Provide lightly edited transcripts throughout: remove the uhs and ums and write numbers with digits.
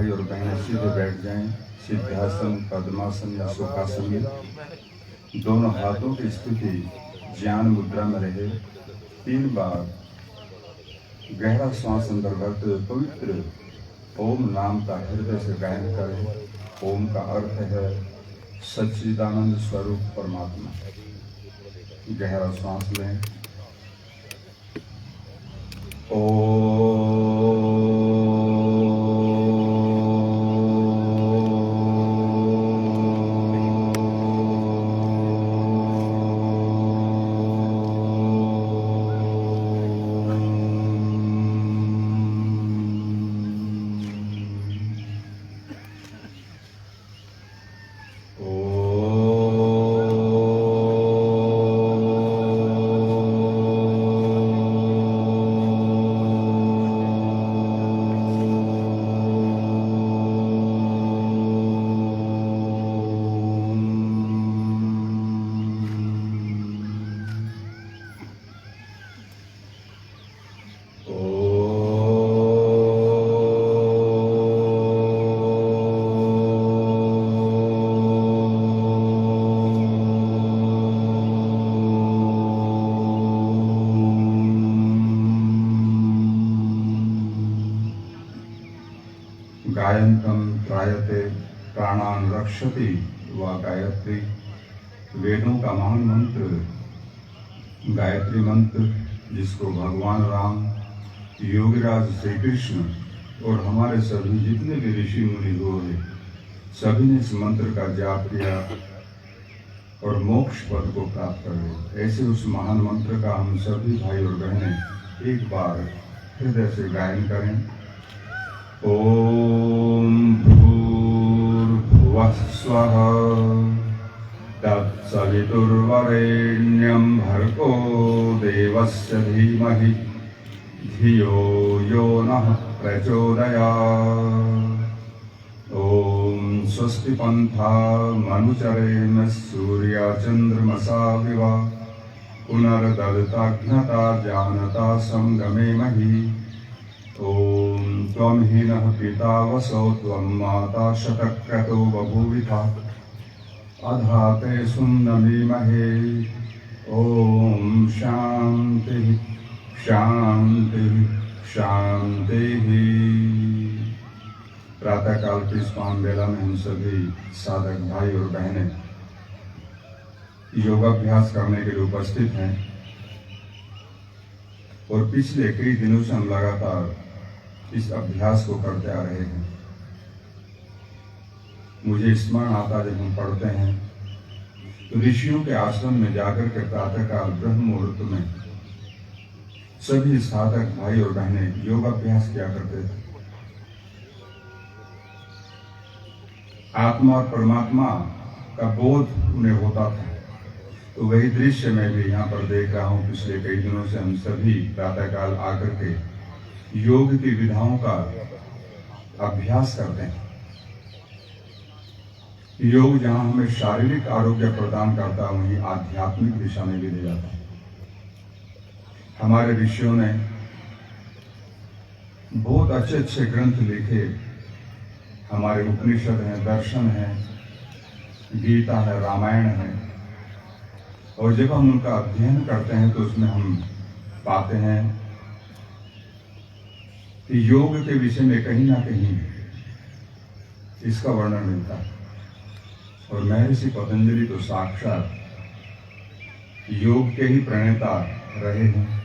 भाई और बहनें सीधे बैठ जाएं, सिद्धासन, पद्मासन या सुखासन में। दोनों हाथों की स्थिति ज्ञान मुद्रा में रहे। 3 बार गहरा श्वास अंदर भरते हुए पवित्र ओम नाम का हृदय से गायन करें। ओम का अर्थ है सच्चिदानंद स्वरूप परमात्मा। गहरा श्वास लें। गायन्तं त्रायते प्राणान् रक्षति वा गायत्री। वेदों का महान मंत्र गायत्री मंत्र, जिसको भगवान राम, योगीराज श्री कृष्ण और हमारे सभी जितने भी ऋषि मुनि हुए सभी ने इस मंत्र का जाप किया और मोक्ष पद को प्राप्त कर लिया। ऐसे उस महान मंत्र का हम सभी भाई और बहनें एक बार हृदय से गायन करें। ओम भूर्भुवः स्वः तत्सवितुर्वरेण्यं भर्गो देवस्य धीमहि धियो यो नः प्रचोदयात्। ओम स्वस्ति पन्थामनुचरेम सूर्यचन्द्रमसा विव पुनर्दत्ताज्ञता जानता संगमे महि। ओम त्वं हि नः पिता वसौ त्वं माता शतक्रतो बभूविथा अधाते सुन्दमीमहे। ओम शांति शांति शांतिः। प्रातःकाल की स्वाम बेला में हम सभी साधक भाई और बहनें योगाभ्यास करने के लिए उपस्थित हैं और पिछले कई दिनों से हम लगातार इस अभ्यास को करते आ रहे हैं। मुझे स्मरण आता जब हम पढ़ते हैं तो ऋषियों के आश्रम में जाकर के प्रातःकाल ब्रह्म मुहूर्त में सभी साधक भाई और बहनें योगाभ्यास किया करते थे। आत्मा और परमात्मा का बोध उन्हें होता था। तो वही दृश्य मैं भी यहाँ पर देख रहा हूँ। पिछले कई दिनों से हम सभी प्रातःकाल आकर के योग की विधाओं का अभ्यास करते हैं। योग जहाँ हमें शारीरिक आरोग्य प्रदान करता है, वहीं आध्यात्मिक दिशा में भी ले जाता है। हमारे ऋषियों ने बहुत अच्छे अच्छे ग्रंथ लिखे। हमारे उपनिषद हैं, दर्शन है, गीता है, रामायण है। और जब हम उनका अध्ययन करते हैं तो उसमें हम पाते हैं कि योग के विषय में कहीं ना कहीं इसका वर्णन मिलता है। और महर्षि पतंजलि तो साक्षात योग के ही प्रणेता रहे हैं।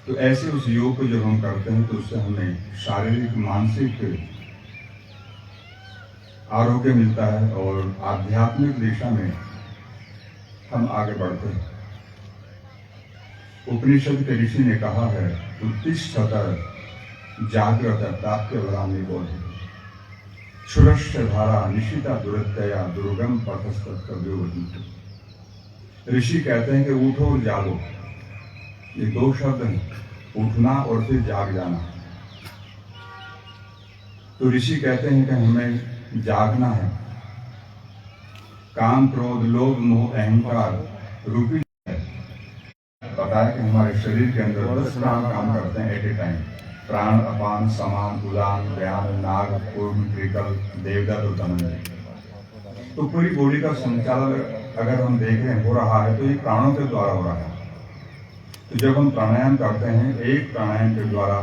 तो ऐसे उस योग को जब हम करते हैं तो उससे हमें शारीरिक मानसिक आरोग्य मिलता है और आध्यात्मिक दिशा में हम आगे बढ़ते हैं। उपनिषद के ऋषि ने कहा है, उत्तिष्ठत जाग्रत प्राप्य वरामि बोधि क्षुरश्च धारा निशिता दुरत्यया दुर्गम पथस्तत्कव्यो। ऋषि कहते हैं कि उठो और जागो। ये 2 शब्द हैं, उठना और फिर जाग जाना। तो ऋषि कहते हैं कि हमें जागना है। काम, क्रोध, लोभ, मोह, अहंकार रूपी है। पता है कि हमारे शरीर के अंदर 10 प्राण काम करते हैं एट ए टाइम। प्राण अपान समान उदान व्यान नाग पूर्ण त्रिकल देवदत्त और धनंजय। तो पूरी बॉडी का संचालन अगर हम देखें हो रहा है तो ये प्राणों के द्वारा हो रहा है। तो जब हम प्राणायाम करते हैं एक प्राणायाम के द्वारा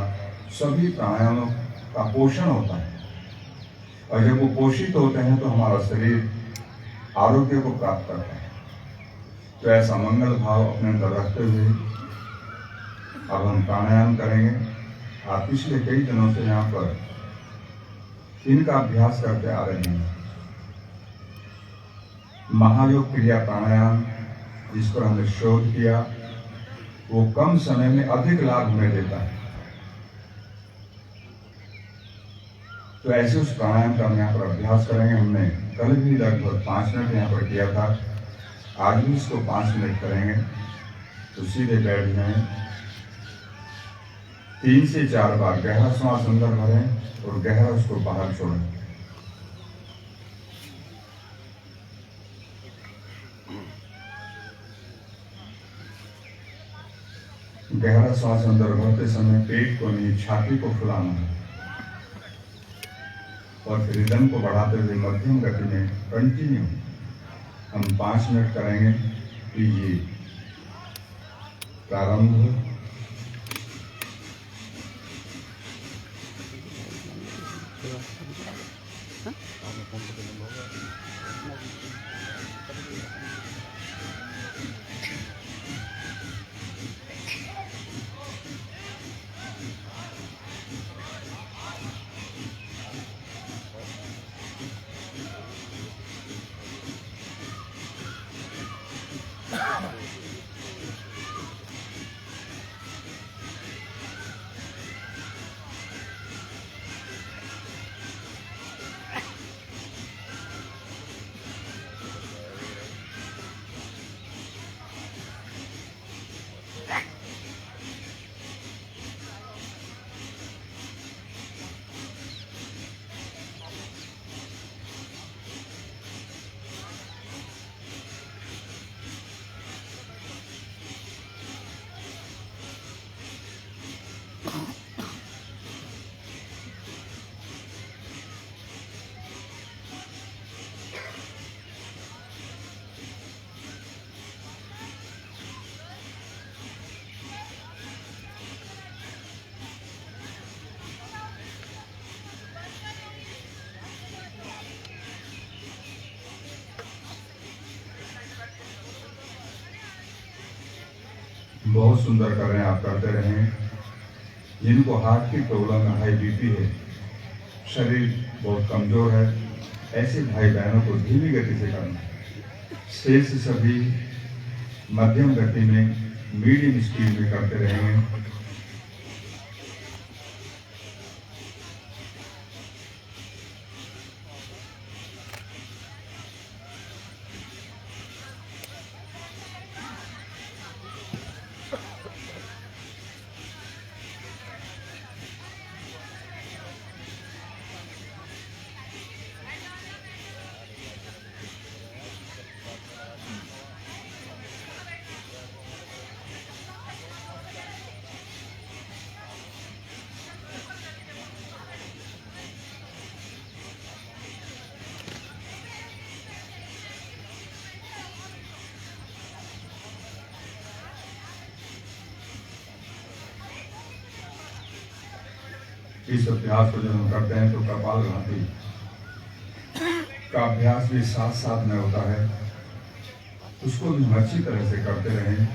सभी प्राणायामों का पोषण होता है, और जब वो पोषित होते हैं तो हमारा शरीर आरोग्य को प्राप्त करता है। तो ऐसा मंगल भाव अपने अंदर रखते हुए अब हम प्राणायाम करेंगे। आप पिछले कई दिनों से यहाँ पर इनका अभ्यास करते आ रहे हैं। महायोग क्रिया प्राणायाम जिस पर हमने शोध किया वो कम समय में अधिक लाभ हमें देता है। तो ऐसे उस प्राणायाम का हम यहाँ पर अभ्यास करेंगे। हमने कल भी लगभग 5 मिनट यहाँ पर किया था, आज भी इसको 5 मिनट करेंगे। तो सीधे बैठ जाएं, 3 से 4 बार गहरा श्वास अंदर भरें और गहरा उसको बाहर छोड़ें। गहरा श्वास अंदर भरते समय पेट को नहीं छाती को फुलाना है और फिर रिदम को बढ़ाते हुए मध्यम गति में कंटिन्यू हम 5 मिनट करेंगे। कीजिए प्रारंभ। बहुत सुंदर कर रहे हैं आप, करते रहें। जिनको हार्ट की प्रॉब्लम है, हाई बीपी है, शरीर बहुत कमजोर है, ऐसे भाई बहनों को धीमी गति से करना है। शेष सभी मध्यम गति में मीडियम स्पीड में करते रहेंगे। इस अभ्यास को जब हम करते हैं तो कपालभाति का अभ्यास भी साथ साथ में होता है, उसको भी हम अच्छी तरह से करते रहें।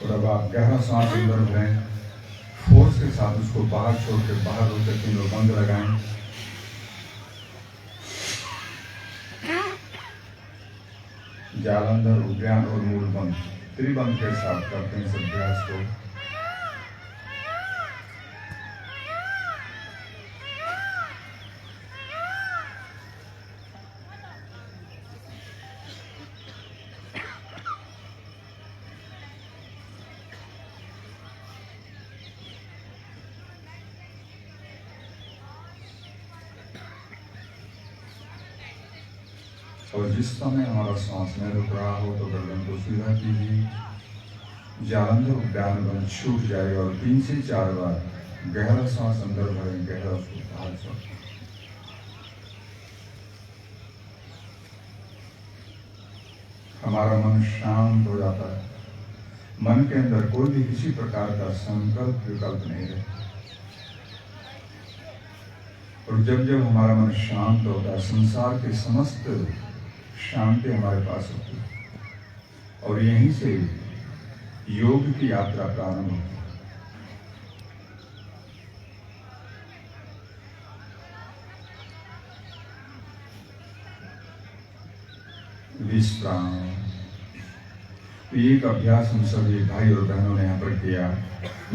और अब आप गहरा सांस अंदर भरें, फोर्स के साथ उसको बाहर छोड़ के बाहर होकर 3 बंद लगाएं। जालंधर, उद्यान और मूल बंद, त्रिबंध के साथ करते हैं इस अभ्यास को। और जिस समय हमारा सांस में रुक रहा हो तो गर्दन को सीधा कीजिए। जालंधर उद्यान बंद छूट जाए और 3 से 4 बार गहरा सांस अंदर भरें, गहरा बाहर छोड़ें। हमारा मन शांत हो जाता है, मन के अंदर कोई भी किसी प्रकार का संकल्प विकल्प नहीं रहता। और जब जब हमारा मन शांत होता है, संसार के समस्त शांति हमारे पास होती है और यहीं से योग की यात्रा प्रारंभ होती है। विश्राम। एक अभ्यास हम सभी भाई और बहनों ने यहाँ पर किया,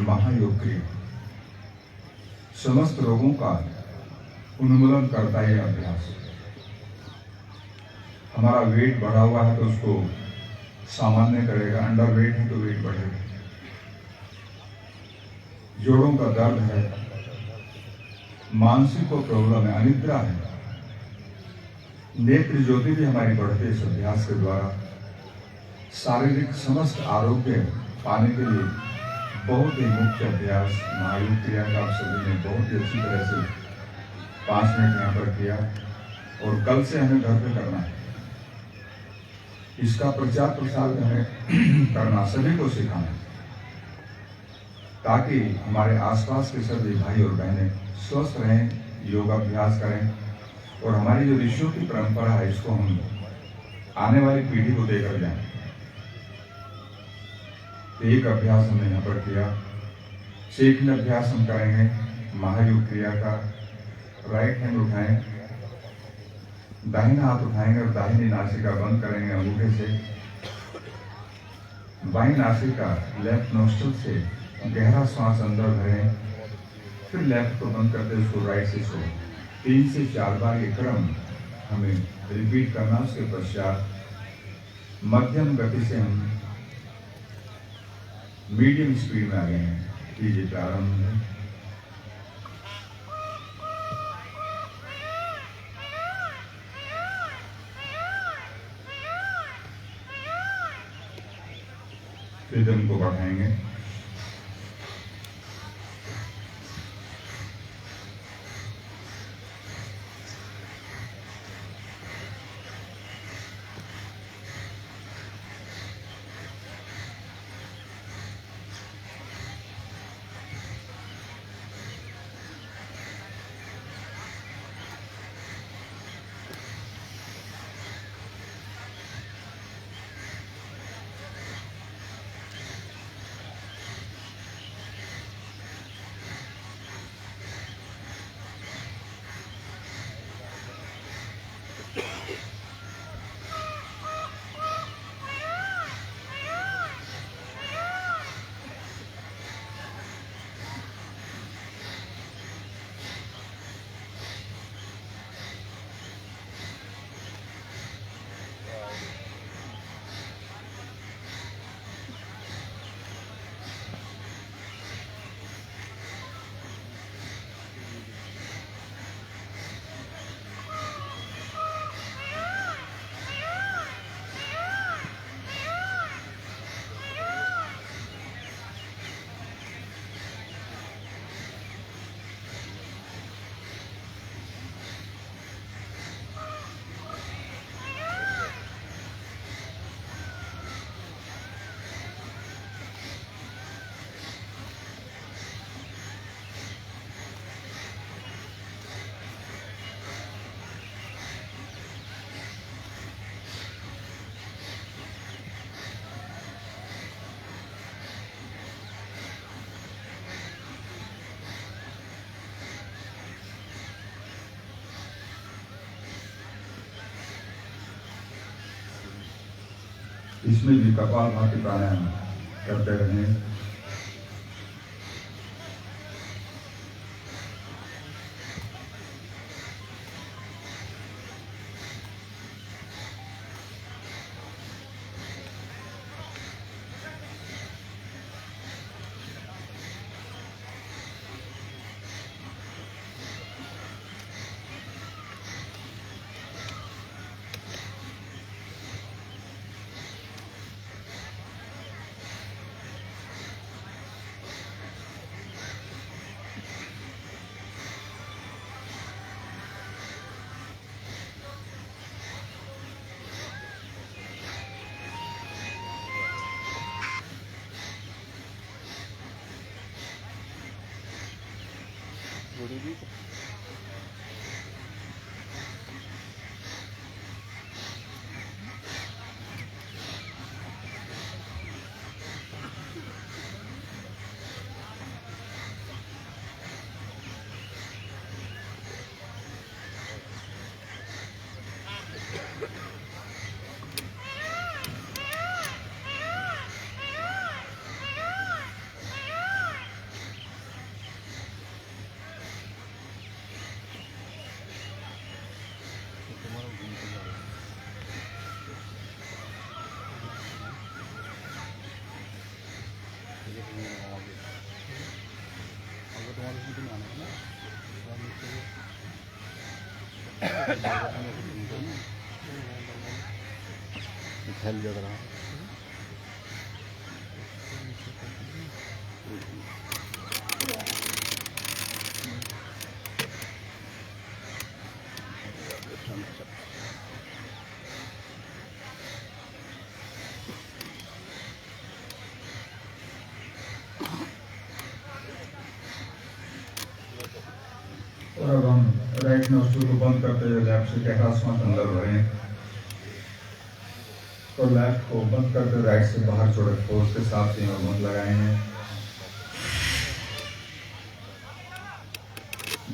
महायोग क्रिया। समस्त रोगों का उन्मूलन करता है अभ्यास। हमारा वेट बढ़ा हुआ है तो उसको सामान्य करेगा, अंडर वेट है तो वेट बढ़ेगा। जोड़ों का दर्द है, मानसिक को प्रॉब्लम है, अनिद्रा है, नेत्र ज्योति भी हमारी बढ़ती है इस अभ्यास के द्वारा। शारीरिक समस्त आरोग्य पाने के लिए बहुत ही मुख्य अभ्यास महायोग क्रिया का आप सभी ने बहुत ही अच्छी तरह से 5 मिनट यहाँ पर किया और कल से हमें घर पे करना है। इसका प्रचार प्रसार हमें करना, सभी को सिखाना, ताकि हमारे आसपास के सभी भाई और बहनें स्वस्थ रहें, योगाभ्यास करें और हमारी जो ऋषियों की परंपरा है इसको हम आने वाली पीढ़ी को देकर जाएं। एक अभ्यास हमने यहाँ पर किया। सेकंड अभ्यास हम करेंगे महायोग क्रिया का। राइट हैंड उठाएं, दाहिना हाथ उठाएंगे और दाहिनी नासिका बंद करेंगे अंगूठे से। बाईं नासिका लेफ्ट नोस्ट्रल से गहरा सांस अंदर भरें, फिर लेफ्ट को बंद करते उसको राइट से छोड़ें। 3 से 4 बार ये क्रम हमें रिपीट करना। उसके पश्चात मध्यम गति से हम मीडियम स्पीड में आ गए हैं। कीजिए प्रारंभ। रिदम को बढ़ाएंगे। इसमें भी कपालभाति प्राणायाम करते रहें। फैल जा रहा और अब हम राइट नोस्ट्रिल को बंद करते हुए लेफ्ट से गहरा सांस अंदर भरें और लेफ्ट को बंद करते राइट से बाहर छोड़े। फोर्स के साथ ही हम बंद लगाएंगे।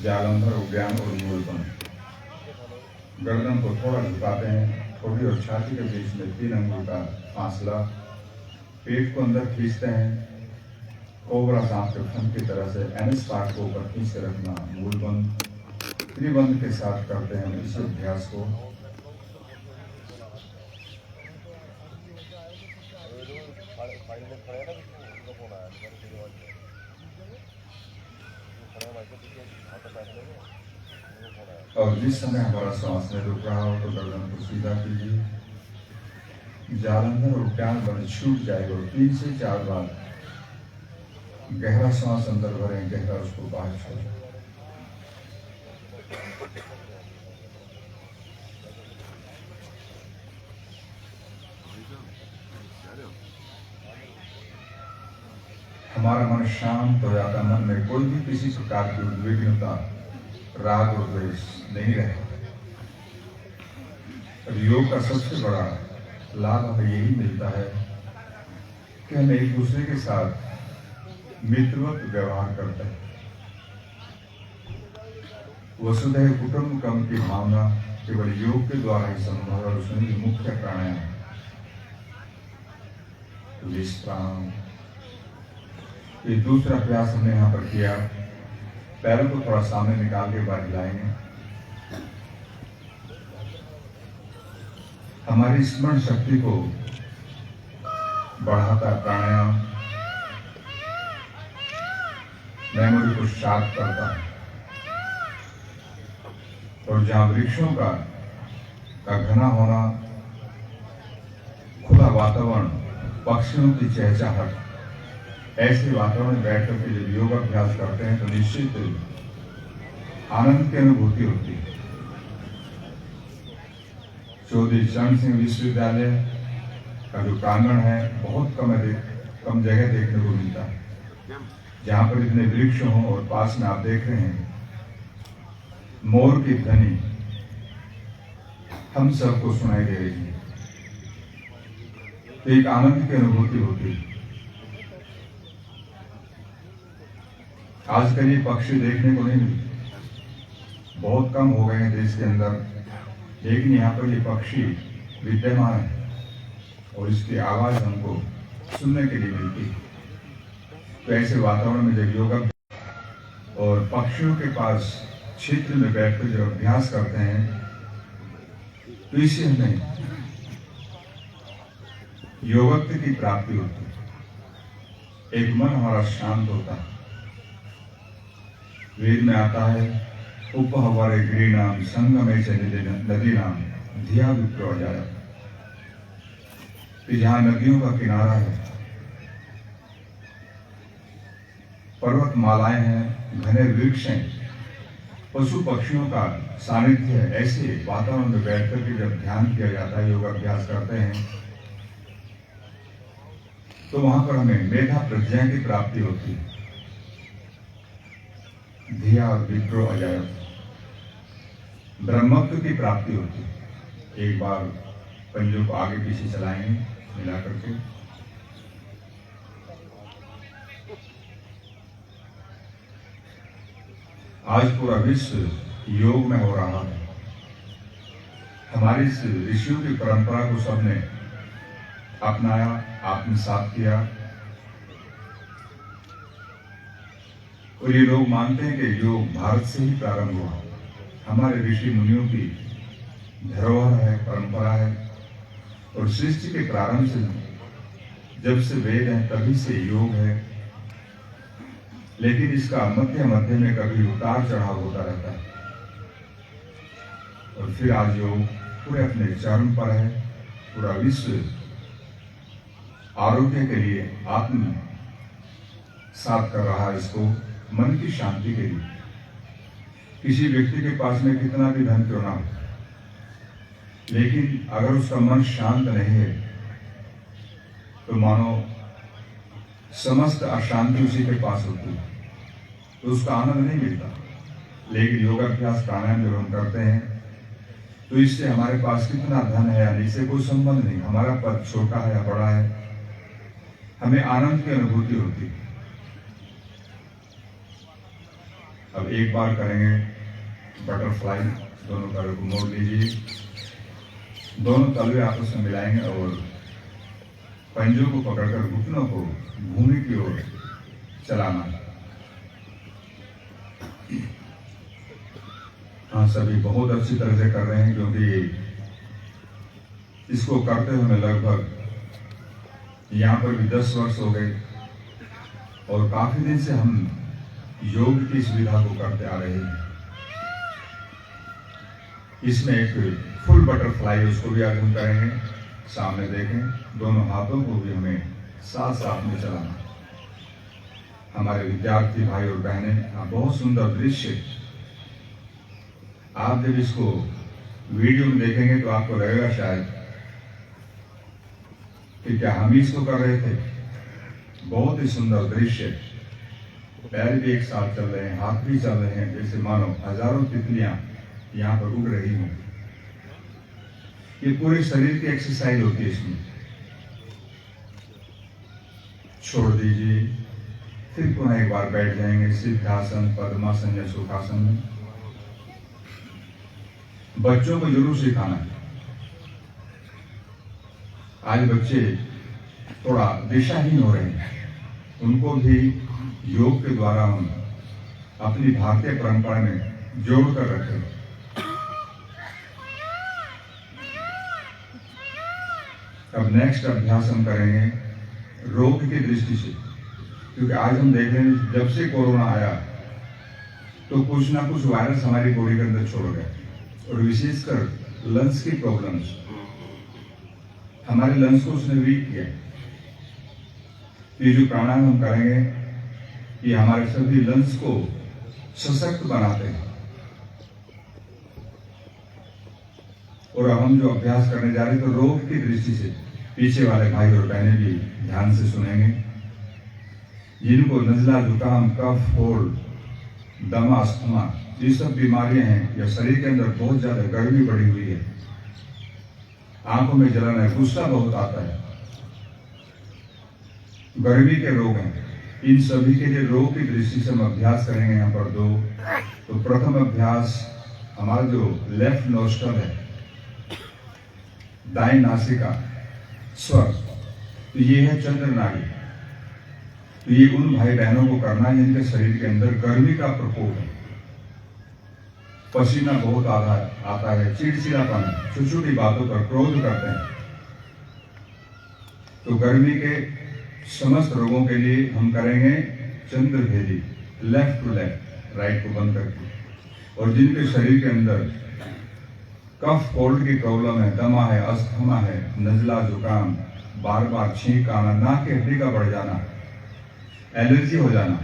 जालंधर, उद्यान और मूलबंध। गर्दन को थोड़ा झुकाते हैं। ठोड़ी और छाती के बीच में 3 अंगुल का फासला। पेट को अंदर खींचते हैं। कोबरा सांप के फन की तरह से एनएस पार्ट को ऊपर खींच के रखना मूलबंध। त्रिबंध के साथ करते हैं इस अभ्यास को। और जिस समय हमारा सांस में रुक रहा हो तो गर्दन को सीधा कीजिए। जालंधर और उद्यान बंद छूट जाएगा और 3 से 4 बार गहरा सांस अंदर भरें, गहरा उसको बाहर छोड़ें। हमारा मन शांत हो जाता। मन में कोई भी किसी प्रकार की उद्विग्नता, राग और द्वेष नहीं रहता। योग का सबसे बड़ा लाभ हमें यही मिलता है कि हम एक दूसरे के साथ मित्रवत व्यवहार करते हैं। वसुधैव कुटुंबकम की भावना केवल योग के द्वारा ही संभव है और उसमें मुख्य प्राणायाम विश्राम। ये दूसरा प्रयास हमने यहाँ पर किया। पैरों को थोड़ा सामने निकाल के बाहर हिलाएंगे। हमारी स्मरण शक्ति को बढ़ाता है प्राणायाम। मेमोरी को शार्प करता है और जहां वृक्षों का घना होना, खुला वातावरण, पक्षियों की चहचहाहट, ऐसे वातावरण में बैठ करके जब योग अभ्यास करते हैं तो निश्चित आनंद की अनुभूति होती है। चौधरी चरण सिंह विश्वविद्यालय का जो प्रांगण है बहुत कम जगह देखने को मिलता है जहां पर इतने वृक्ष हों और पास में आप देख रहे हैं मोर की ध्वनि हम सबको सुनाई दे रही है। तो एक आनंद की अनुभूति होती है। आजकल ये पक्षी देखने को नहीं मिलते, बहुत कम हो गए हैं देश के अंदर, लेकिन यहाँ पर ये पक्षी विद्यमान है। और इसकी आवाज हमको सुनने के लिए मिलती है। तो ऐसे वातावरण में जब योग और पक्षियों के पास क्षेत्र में बैठकर जब अभ्यास करते हैं तो इससे हमें योगत्व की प्राप्ति होती है। एक मन हमारा शांत होता है। वेद में आता है उपहवरे गिरीनाम संगमे च नदी नाम धिया विप्रो जाया। जहां नदियों का किनारा है, पर्वतमालाएं हैं, घने वृक्ष हैं, पशु पक्षियों का सानिध्य है, ऐसे वातावरण में बैठ करके जब ध्यान किया जाता है, योगाभ्यास करते हैं, तो वहां पर हमें मेधा प्रज्ञा की प्राप्ति होती है। धिया और विप्रो अजाय, ब्रह्मत्व की प्राप्ति होती है। एक बार पंजों को आगे पीछे चलाएंगे मिला करके। आज पूरा विश्व योग में हो रहा है। हमारी इस ऋषियों की परंपरा को सबने अपनाया, आत्मसात किया। और ये लोग मानते हैं कि योग भारत से ही प्रारंभ हुआ। हमारे ऋषि मुनियों की धरोहर है, परंपरा है। और सृष्टि के प्रारंभ से, जब से वेद है तभी से योग है। लेकिन इसका मध्य मध्य में कभी उतार चढ़ाव होता रहता है। और फिर आज योग पूरे अपने चरम पर है। पूरा विश्व आरोग्य के लिए आत्म साथ कर रहा है इसको, मन की शांति के लिए। किसी व्यक्ति के पास में कितना भी धन क्यों ना हो, लेकिन अगर उसका मन शांत नहीं है तो मानो समस्त अशांति उसी के पास होती है, तो उसका आनंद नहीं मिलता। लेकिन योगाभ्यास प्राणायाम जब हम करते हैं तो इससे हमारे पास कितना धन है या नहीं, इससे कोई संबंध नहीं। हमारा पद छोटा है या बड़ा है, हमें आनंद की अनुभूति होती है। अब एक बार करेंगे बटरफ्लाई। दोनों पैरों को मोड़ लीजिए, दोनों तलवे आपस में मिलाएंगे और पंजों को पकड़कर घुटनों को भूमि की ओर चलाना। हाँ, सभी बहुत अच्छी तरह से कर रहे हैं, क्योंकि इसको करते हुए लगभग यहाँ पर भी 10 वर्ष हो गए और काफी दिन से हम योग की सुविधा को करते आ रहे हैं। इसमें एक फुल बटरफ्लाई, उसको भी आज हम करेंगे। सामने देखें, दोनों हाथों को भी हमें साथ साथ में चलाना। हमारे विद्यार्थी भाई और बहनें, बहुत सुंदर दृश्य। आप जब इसको वीडियो में देखेंगे तो आपको लगेगा शायद कि क्या हम इसको कर रहे थे। बहुत ही सुंदर दृश्य। पैर भी एक साथ चल रहे हैं, हाथ भी चल रहे हैं, जैसे मानो हजारों तितलियां यहाँ पर उड़ रही हों। ये पूरे शरीर की एक्सरसाइज होती है। इसमें छोड़ दीजिए, फिर पुनः एक बार बैठ जाएंगे सिद्धासन, पद्मासन या सुखासन में। बच्चों को जरूर सिखाना है। आज बच्चे थोड़ा दिशाहीन हो रहे हैं, उनको भी योग के द्वारा हम अपनी भारतीय परंपरा में जोड़कर रखें। अब नेक्स्ट अभ्यास हम करेंगे रोग की दृष्टि से, क्योंकि आज हम देख रहे हैं जब से कोरोना आया तो कुछ ना कुछ वायरस हमारी बॉडी के अंदर छोड़ गए, और विशेषकर लंग्स की प्रॉब्लम्स, हमारे लंग्स को उसने वीक किया। ये जो प्राणायाम हम करेंगे ये हमारे सभी लंग्स को सशक्त बनाते हैं। और अब हम जो अभ्यास करने जा रहे हैं तो रोग की दृष्टि से पीछे वाले भाई और बहनें भी ध्यान से सुनेंगे। जिनको नजला, जुकाम, कफ, कोल्ड, दमा, अस्थमा, ये सब बीमारियां हैं, या शरीर के अंदर बहुत ज्यादा गर्मी बढ़ी हुई है, आंखों में जलन है, गुस्सा बहुत आता है, गर्मी के रोग हैं, इन सभी के लिए रोग की दृष्टि से हम अभ्यास करेंगे। यहाँ पर दो। तो प्रथम अभ्यास हमारा जो लेफ्ट नोस्ट्रल है, दाएं नासिका, स्वर, तो ये है चंद्र नाड़ी। तो ये उन भाई बहनों को करना है जिनके शरीर के अंदर गर्मी का प्रकोप है, पसीना बहुत आता है, चिड़चिड़ापन, छोटी छोटी बातों पर क्रोध करते हैं। तो गर्मी के समस्त रोगों के लिए हम करेंगे चंद्र भेदी, लेफ्ट टू लेफ्ट, राइट को बंद करके। और जिनके शरीर के अंदर कफ कोल्ड की प्रॉब्लम है, दमा है, अस्थमा है, नजला जुकाम, बार बार छींक आना, नाक की हड्डी का बढ़ जाना, एलर्जी हो जाना,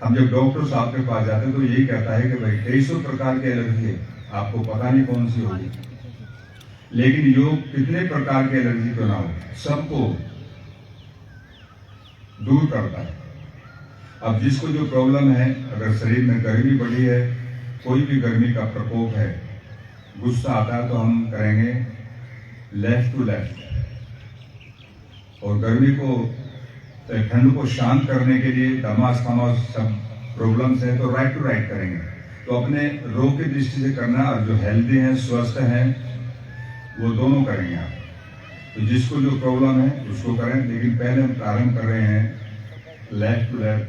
हम जब डॉक्टर साहब के पास जाते हैं तो यही कहता है कि भाई 2300 प्रकार की एलर्जी है, आपको पता नहीं कौन सी होगी। लेकिन योग कितने प्रकार की एलर्जी क्यों ना हो, सबको दूर करता है। अब जिसको जो प्रॉब्लम है, अगर शरीर में गर्मी बढ़ी है, कोई भी गर्मी का प्रकोप है, गुस्सा आता है, तो हम करेंगे लेफ्ट टू लेफ्ट। और गर्मी को, ठंड को शांत करने के लिए, दमा अस्थमा सब प्रॉब्लम्स है तो राइट टू राइट करेंगे। तो अपने रोग की दृष्टि से करना, और जो हेल्दी हैं, स्वस्थ हैं, वो दोनों करेंगे आप। तो जिसको जो प्रॉब्लम है उसको करें, लेकिन पहले हम प्रारंभ कर रहे हैं लेफ्ट टू लेफ्ट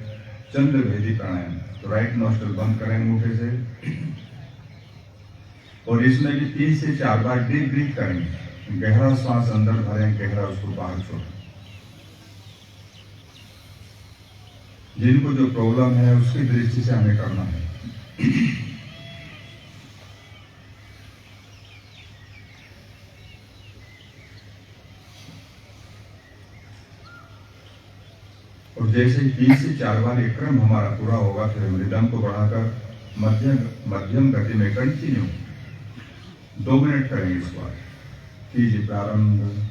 चंद्र भेदी प्राणायाम। तो राइट नोस्ट्रल बंद करेंगे मुंह से, और इसमें भी 3 से 4 बार डीप ब्रीथ करेंगे। गहरा श्वास अंदर भरें, गहरा उसको बाहर छोड़ें। जिनको जो प्रॉब्लम है उसकी दृष्टि से हमें करना है। और जैसे ही 3 से 4 बार एक क्रम हमारा पूरा होगा, फिर हम रिदम को बढ़ाकर मध्यम गति में कंटिन्यू 2 मिनट करेंगे इस बार। कीजिए प्रारंभ।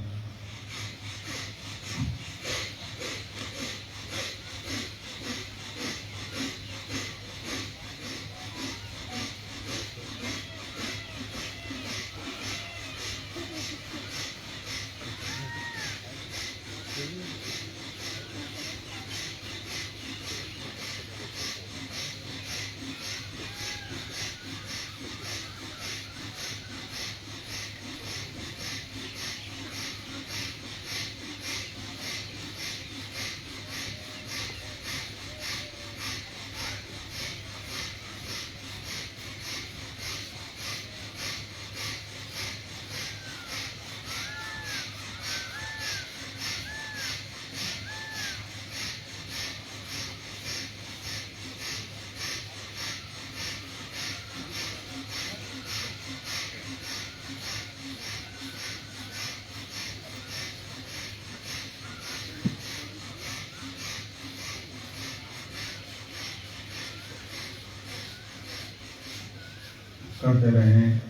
करते रहें।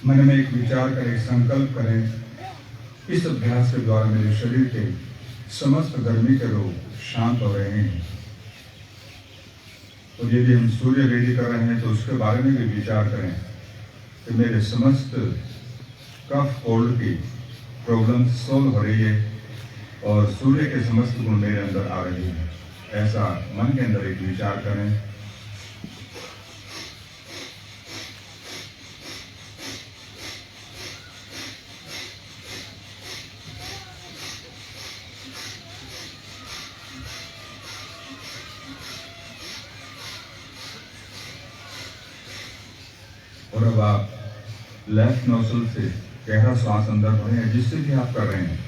मन में एक विचार करें, संकल्प करें, इस अभ्यास के द्वारा मेरे शरीर के समस्त गर्मी के रोग शांत हो रहे हैं। और यदि हम सूर्य वेदी कर रहे हैं तो उसके बारे में भी विचार करें कि मेरे समस्त कफ कोल्ड की प्रॉब्लम सोल्व हो रही है और सूर्य के समस्त गुण मेरे अंदर आ रही है। ऐसा मन के अंदर एक विचार करें। और अब आप लेफ्ट नोस्ट्रल से गहरा श्वास अंदर भरें, जिससे भी आप कर रहे हैं,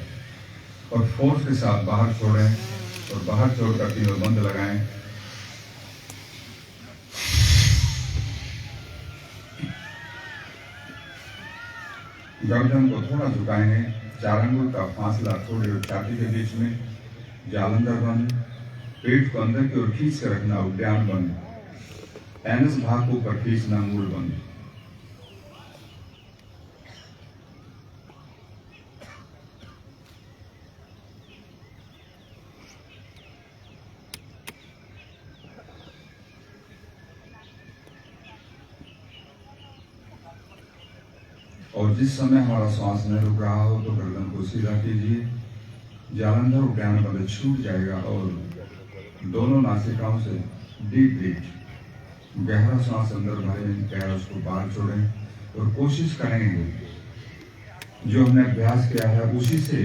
और फोर्स के साथ बाहर छोड़ें और बाहर छोड़कर तीनों बंद लगाएं। गर्दन को थोड़ा झुकाएंगे, 4 अंगुल का फासला थोड़ी और छाती के बीच में, जालंधर बंद, पेट को अंदर की ओर खींच कर रखना, उद्यान बंद, एनस भाग को ऊपर खींचना, मूल बंद। और जिस समय हमारा श्वास न रुक रहा हो तो गर्दन को सीधा कीजिए, जालंधर उद्यान बंद छूट जाएगा और दोनों नासिकाओं से डीप ब्रीथ, गहरा श्वास अंदर भरें, गहरा उसको बाहर छोड़ें और कोशिश करेंगे जो हमने अभ्यास किया है उसी से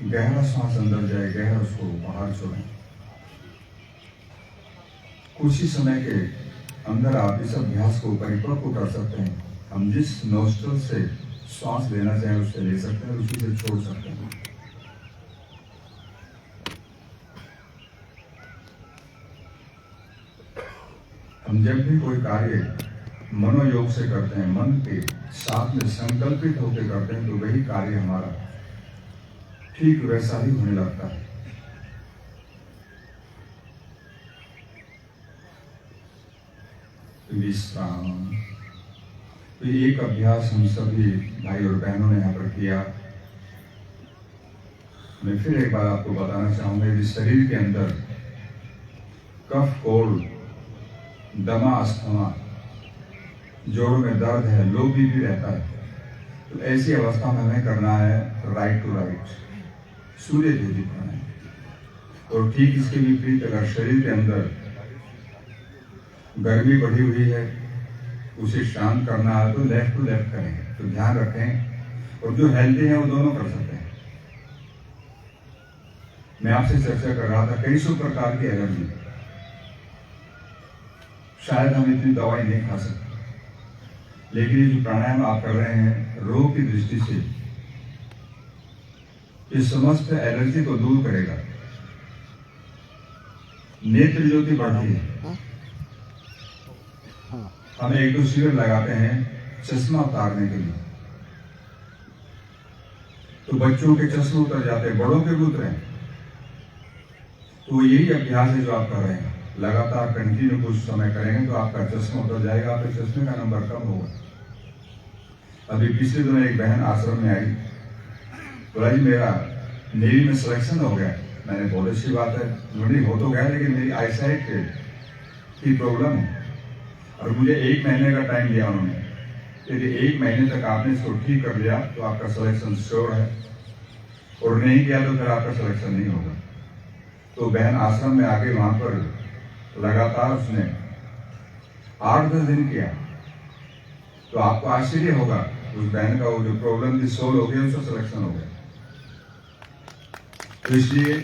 गहरा सांस अंदर जाए, गहरा उसको बाहर छोड़ें। कुछ ही समय के अंदर आप इस अभ्यास को परिपक्व कर सकते हैं। हम जिस नोस्ट्रल से श्वास लेना चाहें उससे ले सकते हैं, उसी से छोड़ सकते हैं। हम जब भी कोई कार्य मनोयोग से करते हैं, मन के साथ में संकल्पित होकर करते हैं, तो वही कार्य हमारा ठीक वैसा ही होने लगता है। विश्राम। तो एक अभ्यास हम सभी भाई और बहनों ने यहाँ पर किया। मैं फिर एक बार आपको बताना चाहूंगा कि शरीर के अंदर कफ, कोल्ड, दमा, अस्थमा, जोड़ों में दर्द है, लो बीपी रहता है, तो ऐसी अवस्था में हमें करना है राइट टू राइट सूर्य देवी प्राणायाम। और ठीक इसके विपरीत अगर शरीर के अंदर गर्मी बढ़ी हुई है, उसे शांत करना है, तो लेफ्ट टू लेफ्ट करेंगे। तो ध्यान रखें, और जो हेल्दी है वो दोनों कर सकते हैं। मैं आपसे चर्चा कर रहा था कई सौ प्रकार की एलर्जी, शायद हम इतनी दवाई नहीं खा सकते, लेकिन ये जो प्राणायाम आप कर रहे हैं रोग की दृष्टि से इस समस्त एलर्जी को दूर करेगा। नेत्र ज्योति बढ़ती है। हम एक दो शिविर लगाते हैं चश्मा उतारने के लिए, तो बच्चों के चश्मे उतर जाते हैं, बड़ों के भी उतरे। तो यही अभ्यास है जो आप कर रहे हैं। लगातार कंटिन्यू कुछ समय करेंगे तो आपका चश्मा उतर जाएगा, आपके चश्मे का नंबर कम होगा। अभी पिछले दिनों एक बहन आश्रम में आई, बोला जी मेरा नेवी में सिलेक्शन हो गया। मैंने बहुत अच्छी बात है, नहीं हो तो गया, लेकिन मेरी आईसाइट की प्रॉब्लम है और मुझे 1 महीने का टाइम दिया उन्होंने। यदि 1 महीने तक आपने इसको ठीक कर लिया तो आपका सिलेक्शन श्योर है, और नहीं किया तो फिर आपका सिलेक्शन नहीं होगा। तो बहन आश्रम में आके वहां पर लगातार उसने 8-10 दिन किया, तो आपको आश्चर्य होगा उस बहन का वो जो प्रॉब्लम थी सोल्व हो गया, उसका सिलेक्शन हो गया। तो इसलिए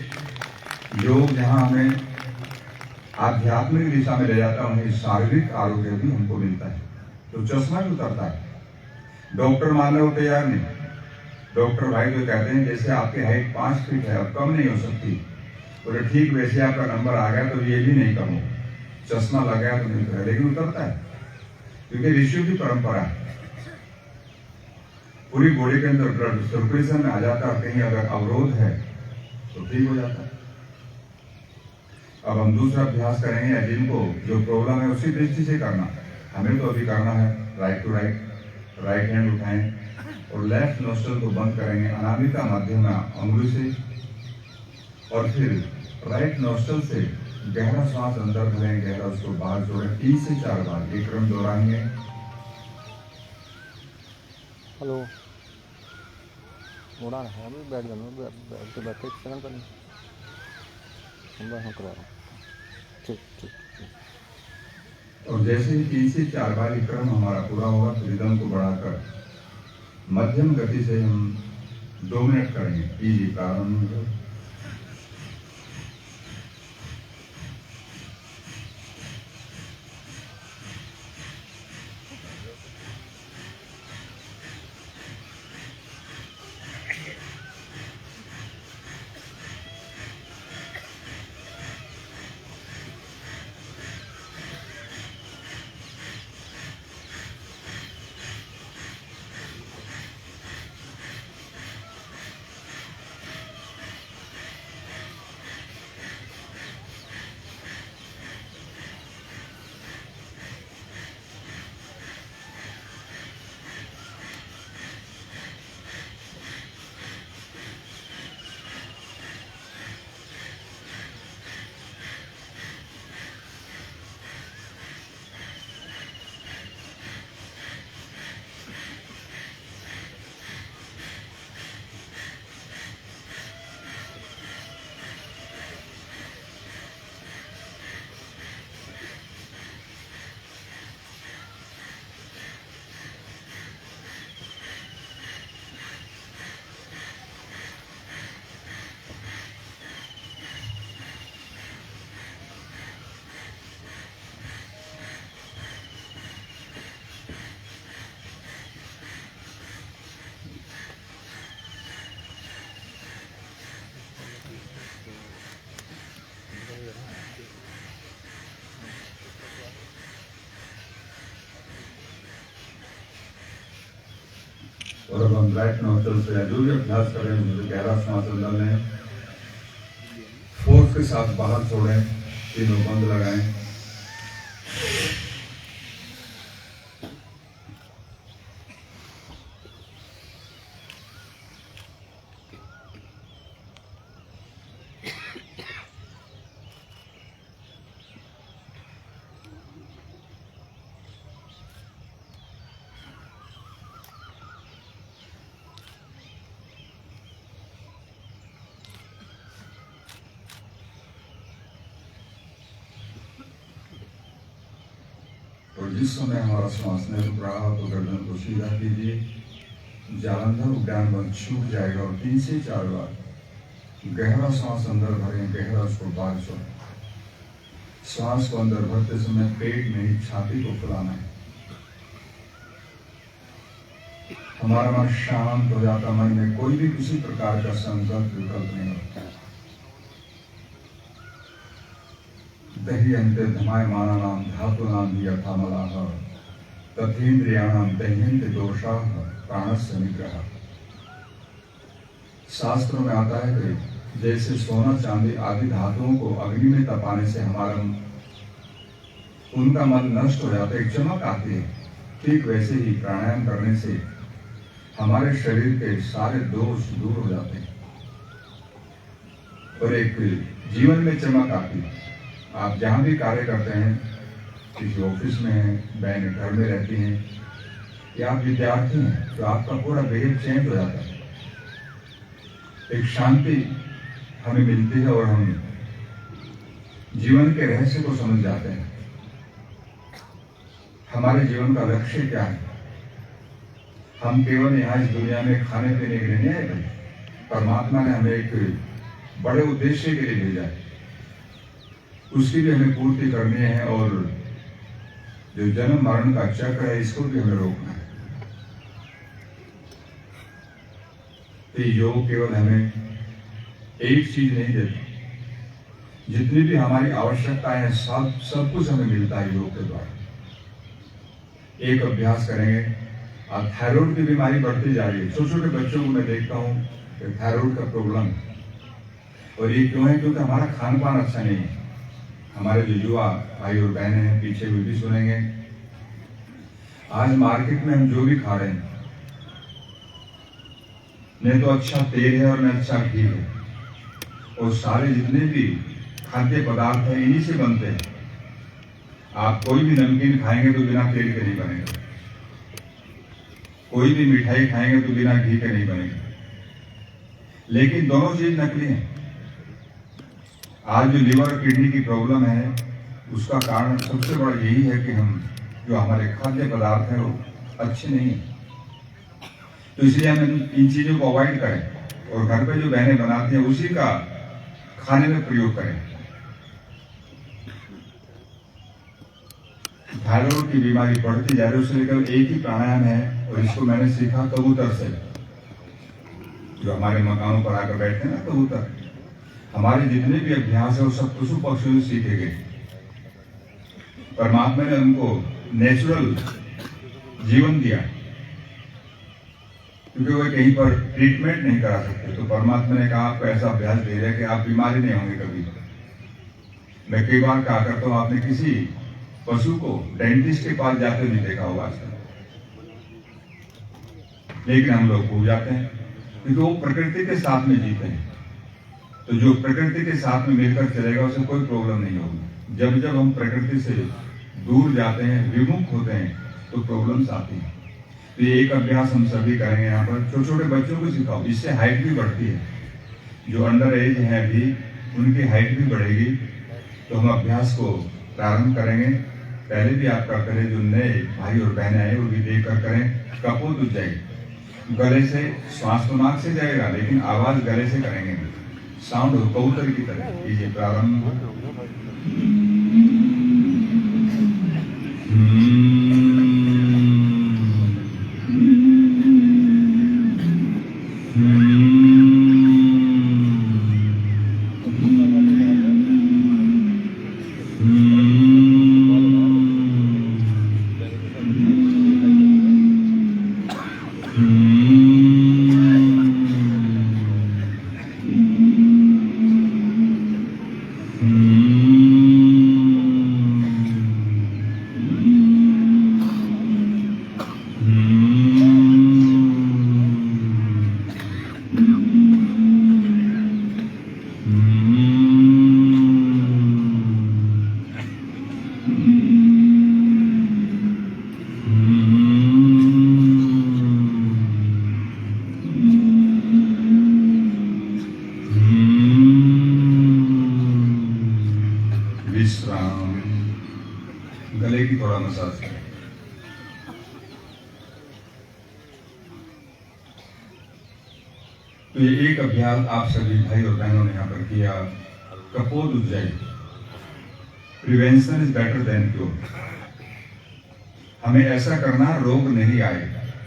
योग जहां हमें आध्यात्मिक दिशा में ले जाता है, वहीं शारीरिक आरोग्य भी हमको मिलता है। तो चश्मा भी उतरता है। डॉक्टर मानने को तैयार नहीं। डॉक्टर भाई तो कहते हैं जैसे आपकी हाइट 5 फीट है, अब कम नहीं हो सकती, बोले ठीक वैसे आपका नंबर आ गया तो ये भी नहीं कम हो, चश्मा लग गया तो नहीं उतरा, लेकिन उतरता है, क्योंकि ऋषियों की परंपरा है। पूरी बॉडी के अंदर ब्लड सर्कुलेशन में आ जाता है, कहीं अगर अवरोध है तो ठीक हो जाता है। अब हम दूसरा अभ्यास करेंगे, जिनको जो प्रॉब्लम है उसी दृष्टि से करना। हमें तो अभी करना है right to right, right hand उठाएं और लेफ्ट नोस्ट्रल को बंद करेंगे अनामिका मध्यमा अंगुली से, और फिर राइट नोस्ट्रल से गहरा सांस अंदर भरें, गहरा उसको बाहर छोड़ें 3 से 4 बार। एक क्रम दोहराएंगे। हेलो उड़ान है, अभी बैठ जाना, बैठ के बैठे सेकंड करना, हम करा रहा हूँ। ठीक ठीक। और जैसे ही 3 से 4 बार ये क्रम हमारा पूरा होगा तो रिदम को बढ़ाकर मध्यम गति से हम 2 मिनट करेंगे। कीजिए प्रारंभ। और अब हम राइट नोस्ट्रल से या जो भी अभ्यास करें मुझे गहरा सांस अंदर लें, फोर्स के साथ बाहर छोड़ें, तीनों बंद लगाएं। और जिस समय हमारा श्वास नहीं रुक रहा तो गर्दन को सीधा कीजिए, जालंधर उद्यान बंद छूट जाएगा और 3 से 4 बार गहरा सांस अंदर भरें, गहरा उसको बाहर छोड़ें। श्वास को अंदर भरते समय पेट में ही छाती को फुलाना है। हमारा मन शांत हो जाता, मन में कोई भी किसी प्रकार का संकल्प विकल्प नहीं होता। दह्यन्ते धमायमानानां धातूनां यथामलाः तथेन्द्रियाणां दह्यन्ते दोषाः प्राणस्य निग्रहः। शास्त्रों में आता है कि जैसे सोना चांदी आदि धातुओं को अग्नि में तपाने से हमारा उनका मन नष्ट हो जाता है, एक चमक आती है, ठीक वैसे ही प्राणायाम करने से हमारे शरीर के सारे दोष दूर हो जाते हैं और एक जीवन में चमक आती है। आप जहाँ भी कार्य करते हैं, किसी ऑफिस में हैं, बहन घर में रहती हैं या आप विद्यार्थी हैं, तो आपका पूरा बिहेव चेंज हो जाता है। एक शांति हमें मिलती है और हम जीवन के रहस्य को समझ जाते हैं। हमारे जीवन का लक्ष्य क्या है? हम केवल यहाँ इस दुनिया में खाने पीने के लिए नहीं आए थे। परमात्मा ने हमें एक बड़े उद्देश्य के लिए भेजा है, उसकी भी हमें पूर्ति करनी है और जो जन्म मरण का चक्र है इसको भी हमें रोकना है। तो योग केवल हमें एक चीज नहीं देता, जितनी भी हमारी आवश्यकताएं हैं सब कुछ हमें मिलता है योग के द्वारा। एक अभ्यास करेंगे, अब थायराइड की बीमारी बढ़ती जा रही है। छोटे छोटे बच्चों को मैं देखता हूँ कि थायराइड का प्रॉब्लम, और ये क्यों है? क्योंकि हमारा खान पान अच्छा नहीं है। हमारे जो युवा भाई और बहनें हैं पीछे वे भी सुनेंगे, आज मार्केट में हम जो भी खा रहे हैं, न तो अच्छा तेल है और न अच्छा घी है, और सारे जितने भी खाद्य पदार्थ हैं इन्हीं से बनते हैं। आप कोई भी नमकीन खाएंगे तो बिना तेल के नहीं बनेगा, कोई भी मिठाई खाएंगे तो बिना घी के नहीं बनेगा, लेकिन दोनों चीज नकली हैं। आज जो लिवर और किडनी की प्रॉब्लम है उसका कारण सबसे बड़ा यही है कि हम जो हमारे खाद्य पदार्थ हैं वो अच्छे नहीं हैं। तो इसलिए हम इन चीजों को अवॉइड करें और घर पे जो बहनें बनाती हैं उसी का खाने में प्रयोग करें। थायराइड की बीमारी बढ़ती जा रही है, उससे लेकर एक ही प्राणायाम है और इसको मैंने सीखा कबूतर से। जो हमारे मकानों पर आकर बैठते हैं ना कबूतर, हमारे जितने भी अभ्यास है वो सब पशु पक्षियों से सीखे गए। परमात्मा ने उनको नेचुरल जीवन दिया, क्योंकि वो कहीं पर ट्रीटमेंट नहीं करा सकते। तो परमात्मा ने कहा आपको ऐसा अभ्यास दे रहा है कि आप बीमारी नहीं होंगे कभी। मैं कई बार कहा करता हूँ, आपने किसी पशु को डेंटिस्ट के पास जाते नहीं देखा होगा आज तक, लेकिन हम लोग भूल जाते हैं क्योंकि वो प्रकृति के साथ में जीते हैं। तो जो प्रकृति के साथ में मिलकर चलेगा उसे कोई प्रॉब्लम नहीं होगी। जब जब हम प्रकृति से दूर जाते हैं, विमुख होते हैं, तो प्रॉब्लम्स आती हैं। तो ये एक अभ्यास हम सभी करेंगे यहाँ पर। छोटे छोटे बच्चों को सिखाओ, इससे हाइट भी बढ़ती है। जो अंडर एज है अभी उनकी हाइट भी बढ़ेगी। तो हम अभ्यास को प्रारंभ करेंगे। पहले भी आप करते रहे, जो नए भाई और बहनें आए वो भी देख कर करें। कपोत उज्जैन, गले से श्वास तो नाक से जाएगा लेकिन आवाज गले से करेंगे, साउंड हो कबूतर की तरह कीजिए। प्रारंभ Hmm. विश्राम। गले की थोड़ा मसाज करें। तो ये एक अभ्यास आप सभी भाई और बहनों ने यहाँ पर किया। कपोल Ujjain, prevention is better than cure. हमें ऐसा करना रोग नहीं आए।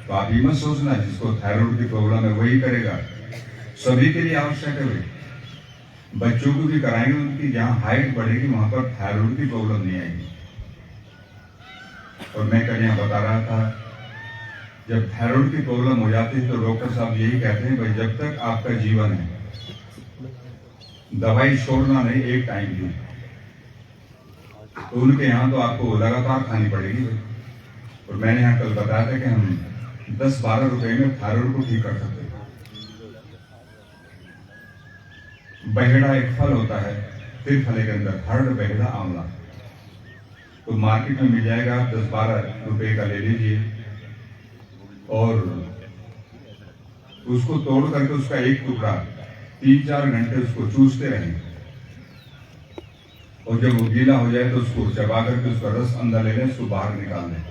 तो आप ये मत सोचना जिसको थायराइड की प्रॉब्लम है वही करेगा, सभी के लिए आवश्यक है। भाई बच्चों को भी कराएंगे, उनकी जहां हाइट बढ़ेगी वहां पर थायराइड की प्रॉब्लम नहीं आएगी। और मैं कल यहाँ बता रहा था, जब थायराइड की प्रॉब्लम हो जाती है तो डॉक्टर साहब यही कहते हैं, भाई जब तक आपका जीवन है दवाई छोड़ना नहीं, एक टाइम की। तो उनके यहाँ तो आपको लगातार खानी पड़ेगी। और मैंने यहाँ कल बताया था कि हम 10-12 रुपए में थायराइड को ठीक कर सकते हैं। बहेड़ा एक फल होता है, फिर फले के अंदर हर्ड, बहेड़ा, आंवला। तो मार्केट में मिल जाएगा, आप 10-12 रुपए का ले लीजिए और उसको तोड़ करके उसका एक टुकड़ा 3-4 घंटे उसको चूसते रहें। और जब वो गीला हो जाए तो उसको चबा करके उसका रस अंदर ले लें, उसको बाहर निकाल लें।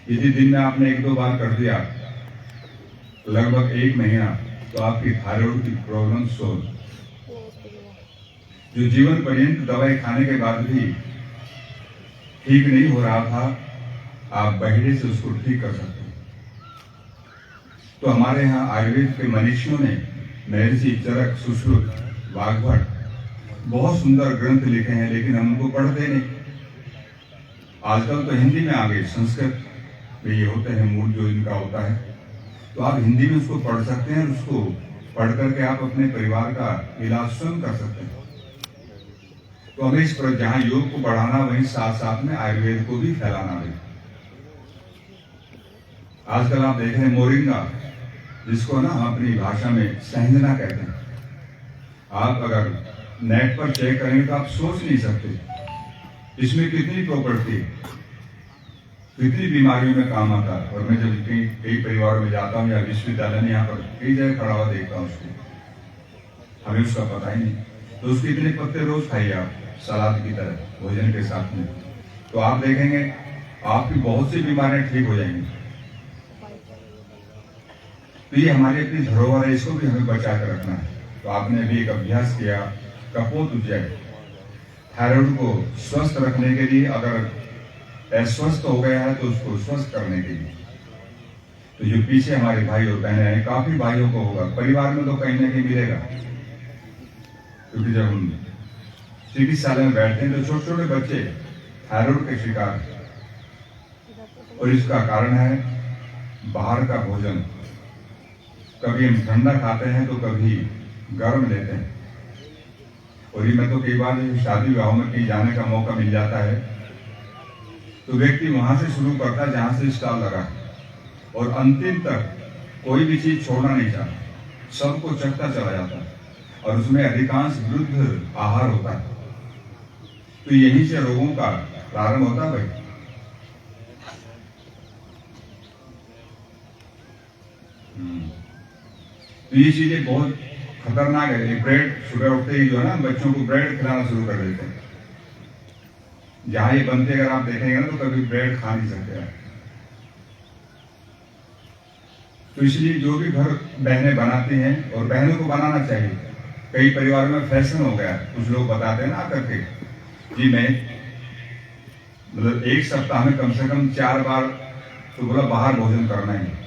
यदि दिन में आपने 1-2 बार कर दिया लगभग 1 महीना, तो आपकी थायराइड की प्रॉब्लम सोल्व। जो जीवन पर्यंत दवाई खाने के बाद भी ठीक नहीं हो रहा था, आप बहेड़े से उसको ठीक कर सकते हैं। तो हमारे यहाँ आयुर्वेद के मनीषियों ने, महर्षि चरक, सुश्रुत, वाग्भट, बहुत सुंदर ग्रंथ लिखे हैं, लेकिन हम उनको पढ़ते नहीं। आजकल तो हिंदी में आ गए, संस्कृत में ये होते हैं मूल जो इनका होता है, तो आप हिंदी में उसको पढ़ सकते हैं। उसको पढ़ करके आप अपने परिवार का इलाज स्वयं कर सकते हैं। तो हमें इस पर जहां योग को बढ़ाना, वहीं साथ साथ में आयुर्वेद को भी फैलाना है। आजकल आप देख रहे हैं मोरिंगा, जिसको ना हम अपनी भाषा में सहजना कहते हैं। आप अगर नेट पर चेक करेंगे तो आप सोच नहीं सकते इसमें कितनी प्रॉपर्टी, कितनी बीमारियों में काम आता है। और मैं जब कई परिवारों में जाता हूँ या विश्वविद्यालय में यहाँ पर कई जगह खड़ा हुआ देखता हूँ उसको, हमें उसका पता ही नहीं। तो उसके इतने पत्ते रोज खाइए आप, सलाद की तरह भोजन के साथ में, तो आप देखेंगे आपकी बहुत सी बीमारियां ठीक हो जाएंगी। तो ये हमारी अपनी धरोहर है, इसको भी हमें बचा कर रखना है। तो आपने अभी एक अभ्यास किया, कपोत उज्जैन, थायराइड को स्वस्थ रखने के लिए। अगर अस्वस्थ हो गया है तो उसको स्वस्थ करने के लिए। तो जो पीछे हमारे भाई और बहनें हैं, काफी भाइयों को होगा, परिवार में तो कहीं ना कहीं मिलेगा। क्योंकि जब हम चिकित्सालय में बैठते हैं तो छोटे छोटे बच्चे थायराइड के शिकार हैं। और इसका कारण है बाहर का भोजन। कभी हम ठंडा खाते हैं तो कभी गर्म लेते हैं। और ये मैं तो कई बार शादी विवाह में कहीं जाने का मौका मिल जाता है तो व्यक्ति वहां से शुरू करता है जहां से स्टॉल लगा, और अंतिम तक कोई भी चीज छोड़ना नहीं चाहता, सबको चखता चला जाता है। और उसमें अधिकांश वृद्ध आहार होता है। तो यहीं से रोगों का प्रारंभ होता है भाई। तो ये चीजें बहुत खतरनाक है। ब्रेड सुबह उठते ही जो है ना, बच्चों को ब्रेड खिलाना शुरू कर देते हैं। जहां ये बनते अगर आप देखेंगे ना तो कभी ब्रेड खा नहीं सकते आप। तो इसलिए जो भी घर बहनें बनाती हैं, और बहनों को बनाना चाहिए, कई परिवार में फैशन हो गया, कुछ लोग बताते हैं ना आकर के, जी मैं मतलब एक सप्ताह में कम से कम 4 बार तो बोला बाहर भोजन करना है।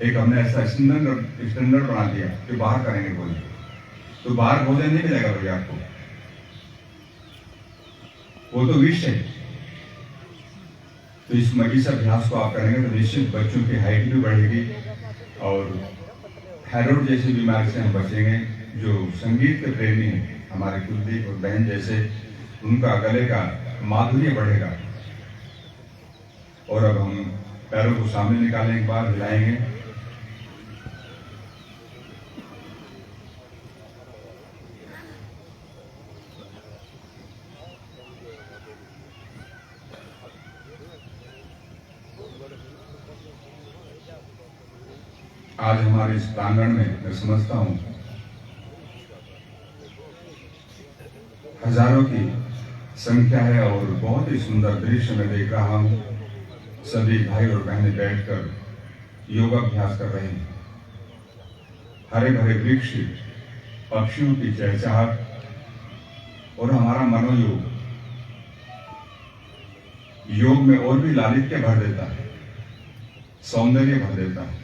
एक हमने ऐसा स्टैंडर्ड बना दिया कि बाहर करेंगे भोजन, तो बाहर भोजन नहीं मिलेगा भैया आपको, वो तो विष है। तो इस अभ्यास को आप करेंगे तो निश्चित बच्चों की हाइट भी बढ़ेगी और थायराइड जैसी बीमारी से हम बचेंगे। जो संगीत के प्रेमी हैं हमारे कुलदीप और बहन जैसे, उनका गले का माधुर्य बढ़ेगा। और अब हम पैरों को सामने निकालें, एक बार हिलाएंगे। आज हमारे इस प्रांगण में मैं समझता हूं हजारों की संख्या है और बहुत ही सुंदर दृश्य मैं देख रहा हूँ। सभी भाई और बहनें बैठकर योगाभ्यास कर रहे हैं। हरे भरे वृक्ष, पक्षियों की चहचहाट और हमारा मनोयोग योग में और भी लालित्य भर देता है, सौंदर्य भर देता है।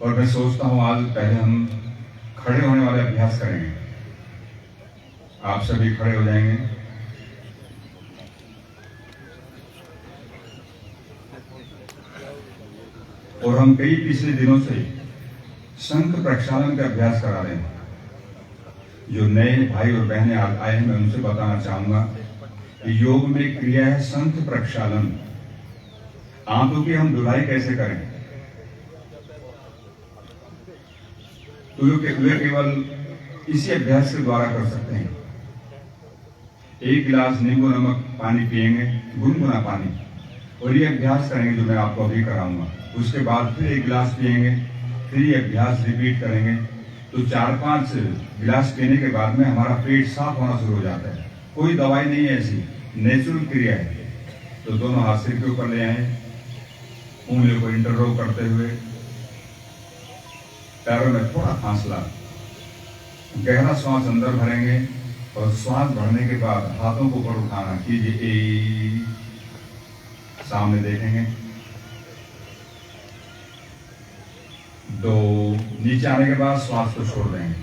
और मैं सोचता हूं आज पहले हम खड़े होने वाले अभ्यास करेंगे। आप सभी खड़े हो जाएंगे। और हम कई पिछले दिनों से शंख प्रक्षालन का अभ्यास करा रहे हैं। जो नए भाई और बहनें आए हैं मैं उनसे बताना चाहूंगा कि योग में क्रिया है शंख प्रक्षालन। आंतों की हम धुलाई कैसे करें, तो वे केवल इसी अभ्यास के द्वारा कर सकते हैं। एक गिलास नींबू नमक पानी पिएंगे, गुनगुना पानी, और ये अभ्यास करेंगे जो मैं आपको अभी कराऊंगा। उसके बाद फिर एक गिलास पिएंगे, फिर ये अभ्यास रिपीट करेंगे। तो 4-5 गिलास पीने के बाद में हमारा पेट साफ होना शुरू हो जाता है। कोई दवाई नहीं है, ऐसी नेचुरल क्रिया है। तो दोनों हाथ सिर के ऊपर ले आए, उंगलियों को इंटरलॉक करते हुए पैरों में थोड़ा फासला, गहरा श्वास अंदर भरेंगे और श्वास भरने के बाद हाथों को ऊपर उठाना कीजिए। सामने देखेंगे। 2, नीचे आने के बाद श्वास को छोड़ देंगे।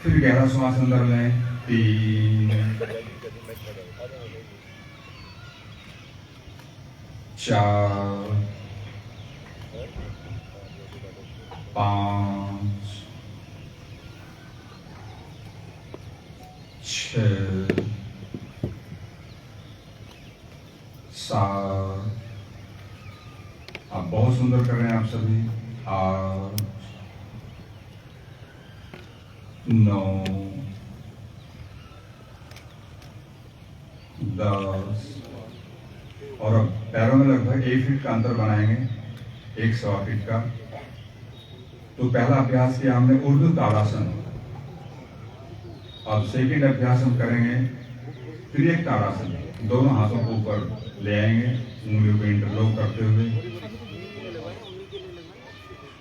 फिर गहरा श्वास अंदर लें। 3, 4, 5, 6, 7। आप बहुत सुंदर कर रहे हैं आप सभी। 8, 9, 10। और अब पैरों में लगभग 1 फीट का अंतर बनाएंगे, 1.25 फीट का। तो पहला अभ्यास किया हमने ऊर्ध्व ताड़ासन। अब सेकंड अभ्यास हम करेंगे त्रियक ताड़ासन। दोनों हाथों को ऊपर ले आएंगे, उंगलियों को इंटरलॉक करते हुए,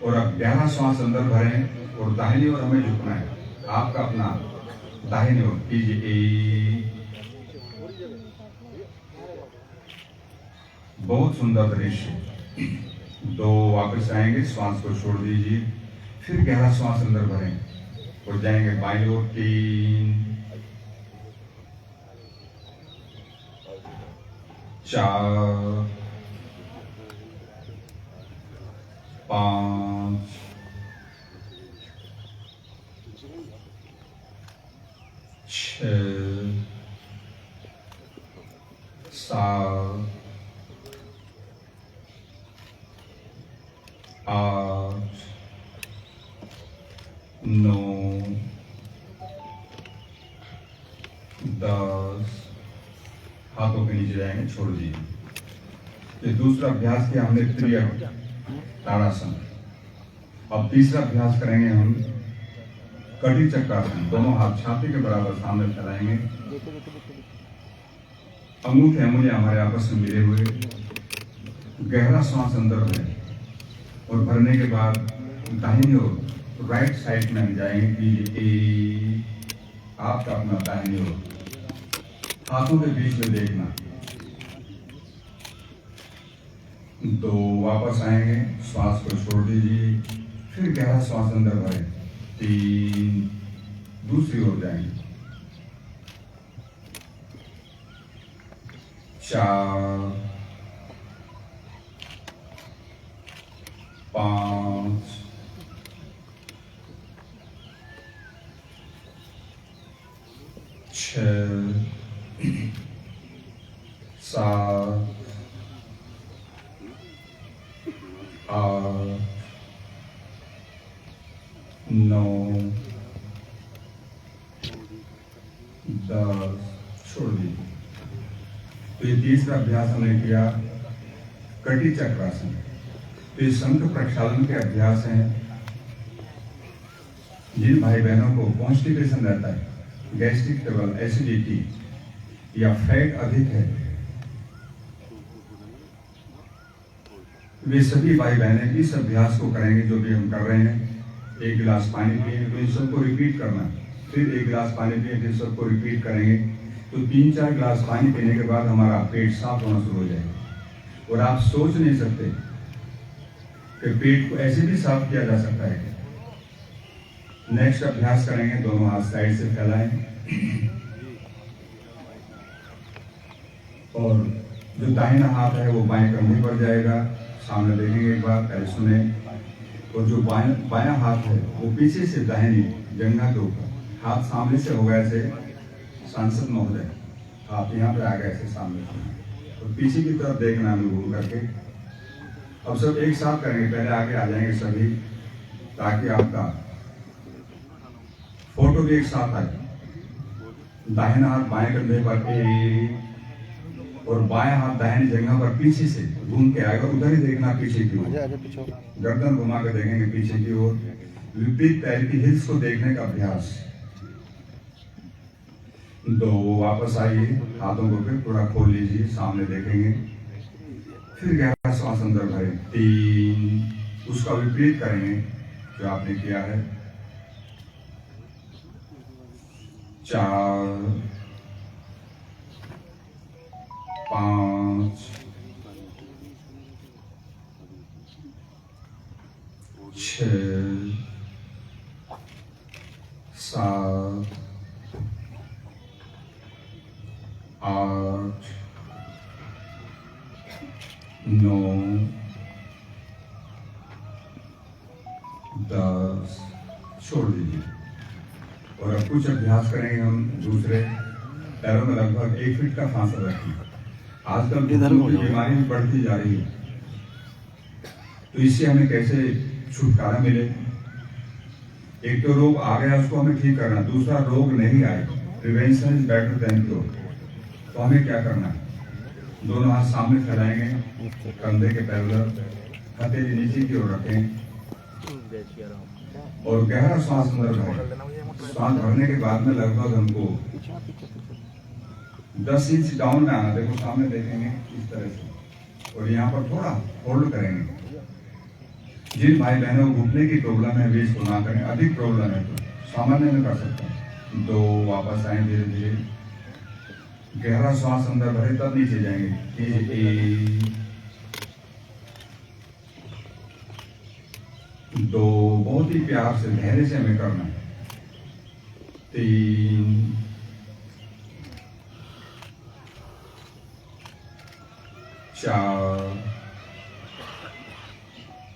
और अब गहरा श्वास अंदर भरें और दाहिनी ओर हमें झुकना है। आपका अपना दाहिनी ओर कीजिए। बहुत सुंदर दृश्य। 2, वापस आएंगे, श्वास को छोड़ दीजिए, फिर गहरा श्वास अंदर भरें और जाएंगे बाईं ओर। 3, 4, 5, 6, 7, 8, 9, 10। हाथों के नीचे जाएंगे, छोड़ दीजिए। ये दूसरा अभ्यास किया हमने त्रियक ताड़ासन। अब तीसरा अभ्यास करेंगे हम कटी चक्रासन। दोनों हाथ छाती के बराबर सामने फैलाएंगे, अंगूठे अंगुलियां हमारे आपस में मिले हुए। गहरा श्वास अंदर भरें और भरने के बाद दाहिनी ओर राइट साइड में हम जाएंगे कि आपका अपना दाहिनी ओर, हाथों के बीच में देखना। 2, वापस आएंगे, श्वास को छोड़ दीजिए, फिर गहरा श्वास अंदर भरें। 3, दूसरी ओर जाएंगे। 4, 5, 6, 7, 8, 9, 10। छोड़ दीजिए। तो ये तीसरा अभ्यास हमने किया कटी चक्रासन। तो ये शंख प्रक्षालन के अभ्यास हैं। जिन भाई बहनों को कॉन्स्टिपेशन रहता है, गैस्ट्रिक ट्रबल, एसिडिटी या फैट अधिक है, वे सभी भाई बहनें इस अभ्यास को करेंगे जो भी हम कर रहे हैं। 1 गिलास पानी पिए तो इन सबको रिपीट करना, फिर 1 गिलास पानी पिए, फिर सबको रिपीट करेंगे। तो 3-4 गिलास पानी पीने के बाद हमारा पेट साफ होना शुरू हो जाएगा। और आप सोच नहीं सकते कि पेट को ऐसे भी साफ किया जा सकता है। नेक्स्ट अभ्यास करेंगे, दोनों हाथ साइड से फैलाएं और जो दाहिना हाथ है वो बाएं कंधे पर जाएगा। सामने देखेंगे, एक बार पहले सुने। और जो बायां हाथ है वो पीछे से दाहिनी जंघा के ऊपर, हाथ सामने से होगा ऐसे। सांसद महोदय आप यहाँ पे आ गए ऐसे सामने से, और पीछे की तरफ देखना हमें घूम करके। अब सब एक साथ करेंगे, पहले आगे आ जाएंगे सभी, ताकि आपका फोटो भी एक साथ आए। दाहिना हाथ बाएं कंधे पर और बाएं हाथ दाहिनी जगह पर पीछे से घूम के आएगा। उधर ही देखना पीछे की ओर, गर्दन घुमा के देखेंगे पीछे की ओर। विपरीत पैर की हिल्स को देखने का अभ्यास। 2 वापस आइए, हाथों को फिर थोड़ा खोल लीजिए, सामने देखेंगे। फिर गहरा श्वास अंदर भरें। 3, उसका विपरीत करेंगे जो आपने किया है। 4, 5, 6, 7, 8, 9, 10। छोड़ दीजिए। और अब कुछ अभ्यास करेंगे हम दूसरे। पैरों में लगभग 1 फीट का फासला रखें। आजकल घुटनों की बीमारी भी बढ़ती जा रही है, तो इससे हमें कैसे छुटकारा मिले? एक तो रोग आ गया, उसको हमें ठीक करना, दूसरा रोग नहीं आए, prevention is better than cure. तो हमें क्या करना है? दोनों हाथ सामने फैलाएंगे, कंधे के पैरेलल, हथेली नीचे की ओर रखें और गहरा श्वास अंदर भरें। श्वास भरने के बाद में लगभग हमको 10 इंच डाउन में आना। देखो सामने देखेंगे इस तरह से, और यहाँ पर थोड़ा होल्ड करेंगे। जिन भाई बहनों को घुटने की प्रॉब्लम है वे इसको ना करें, अधिक प्रॉब्लम है तो सामान्य में कर सकते हैं। 2 वापस आए धीरे धीरे, गहरा श्वास अंदर भरे, तब नीचे जाएंगे। 2, बहुत ही प्यार से धैर्य से हमें करना है। 3, 4,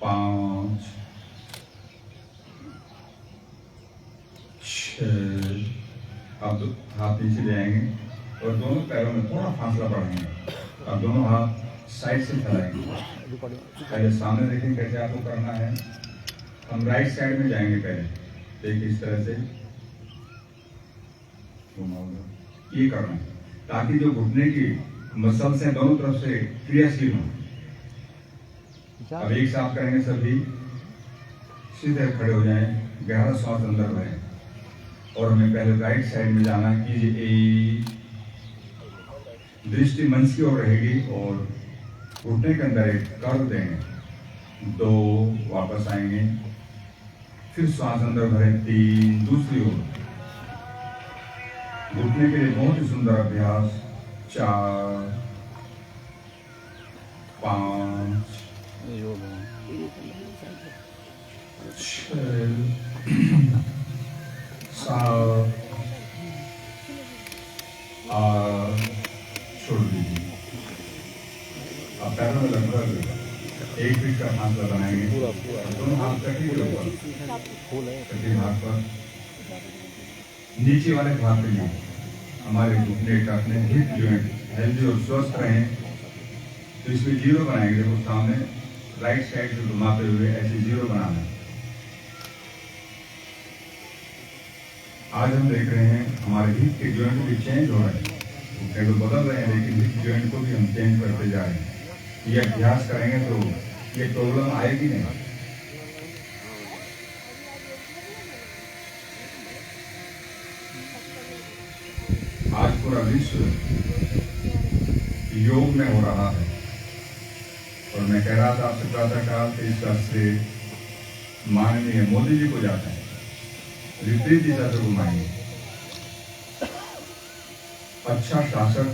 5, 6। अब हाथ नीचे ले आएंगे और दोनों पैरों में थोड़ा फासला बढ़ाएंगे। अब दोनों हाथ साइड से फैलाएंगे। पहले सामने देखें कैसे आपको करना है। हम राइट साइड में जाएंगे पहले, देखिए इस तरह से ये करना है, ताकि जो घुटने की मसल्स हैं दोनों तरफ से क्रियाशील हो। अब एक साथ करेंगे, सभी सीधे खड़े हो जाएं, गहरा श्वास अंदर भरें और हमें पहले राइट साइड में जाना है। कीजिए। दृष्टि मंच की ओर रहेगी और घुटने के अंदर एक कर्व देंगे। 2, वापस आएंगे, फिर श्वास अंदर भरें। 3, दूसरी ओर, घुटने के लिए बहुत ही सुंदर अभ्यास। 4, 5, 6, 7, 8। छोड़ दीजिए। अब पैरों में लगभग 1 फीट का फासला बनाएंगे। दोनों हाथ कटी के ऊपर, कटी हाथ पर, नीचे वाले हाथ पे जाए। हमारे घुटने अपने हिप जॉइंट हेल्दी और स्वस्थ रहें, तो इसमें 0 बनाएंगे। देखो सामने राइट साइड से घुमाते हुए ऐसे 0 बनाना है। आज हम देख रहे हैं हमारे हिप के जॉइंट भी चेंज हो रहे हैं, तो बदल रहे हैं, लेकिन हिप जॉइंट को भी हम चेंज करते जा रहे हैं। ये अभ्यास करेंगे तो ये प्रॉब्लम आएगी नहीं। पूरा विश्व योग में हो रहा है। और मैं कह रहा था आपसे प्रातःकाल के इस तरह से माननीय मोदी जी को जाता है, विपरीत दिशा से घुमाएंगे। अच्छा शासक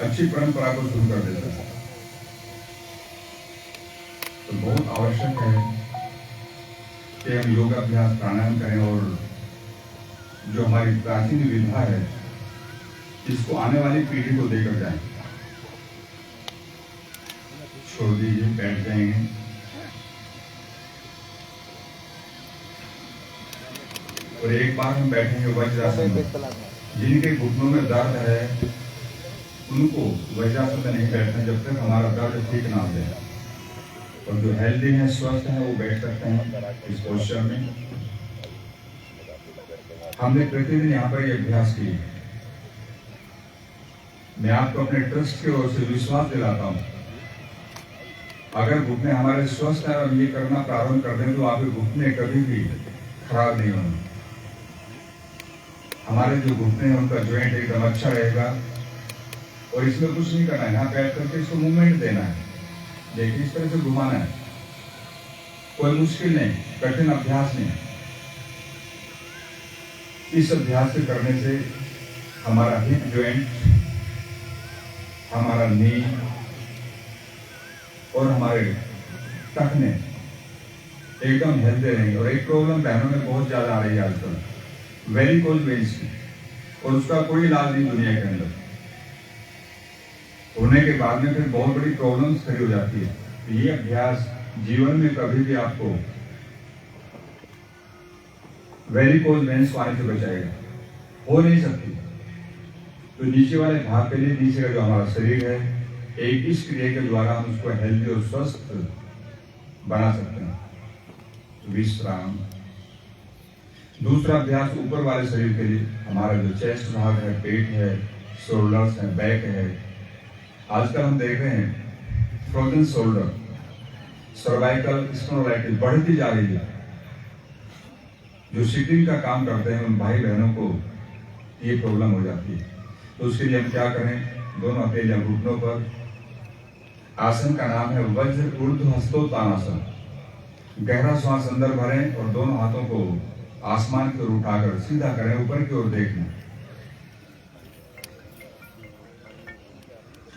अच्छी परंपरा को शुरू कर देता है। तो बहुत आवश्यक है कि हम योगाभ्यास प्राणायाम करें और जो हमारी प्राचीन विधा है इसको आने वाली पीढ़ी को देकर जाएं। छोड़ दीजिए, बैठ जाएंगे। और एक बार हम बैठेंगे वज्रासन में। जिनके घुटनों में दर्द है उनको वज्रासन में नहीं बैठना जब तक हमारा दर्द ठीक ना हो जाए। और जो हेल्दी है, स्वस्थ है, वो बैठ सकते हैं इस पोस्चर में। हमने प्रतिदिन यहाँ पर ये अभ्यास किए। मैं आपको अपने ट्रस्ट की ओर से विश्वास दिलाता हूँ, अगर घुटने हमारे स्वस्थ है और ये करना प्रारंभ कर दें तो आपके घुटने कभी भी खराब नहीं होंगे। हमारे जो घुटने हैं उनका ज्वाइंट एकदम अच्छा रहेगा। और इसमें कुछ नहीं करना है, यहाँ बैठ करके इसको मूवमेंट देना है। देखिए इस तरह से घुमाना है, कोई मुश्किल नहीं, कठिन अभ्यास नहीं। इस अभ्यास से करने से हमारा हिप ज्वाइंट, हमारा नी और हमारे टखने एकदम हेल्दी रहेंगे। और एक प्रॉब्लम बहनों में बहुत ज्यादा आ रही है आजकल, वेरिकोज वेन्स की, और उसका कोई इलाज नहीं दुनिया के अंदर। होने के बाद में फिर बहुत बड़ी प्रॉब्लम्स खड़ी हो जाती है। तो ये अभ्यास जीवन में कभी भी आपको वेरिकोज वेन्स आने से बचाएगा, हो नहीं सकती। तो नीचे वाले भाग के लिए नीचे का जो हमारा शरीर है, एक इस क्रिया के द्वारा हम उसको हेल्दी और स्वस्थ बना सकते हैं। तो विश्राम। दूसरा अभ्यास ऊपर वाले शरीर के लिए, हमारा जो चेस्ट भाग है, पेट है, शोल्डर्स है, बैक है। आजकल हम देख रहे हैं फ्रोजन शोल्डर, सर्वाइकल स्पोंडिलाइटिस बढ़ती जा रही है। जो सिटिंग का काम करते हैं उन भाई बहनों को ये प्रॉब्लम हो जाती है। तो उसके लिए हम क्या करें, दोनों अकेले घुटनों पर, आसन का नाम है वज्र ऊर्ध्व हस्तोत्तानासन। गहरा श्वास अंदर भरें और दोनों हाथों को आसमान की ओर उठाकर सीधा करें, ऊपर की ओर देखना।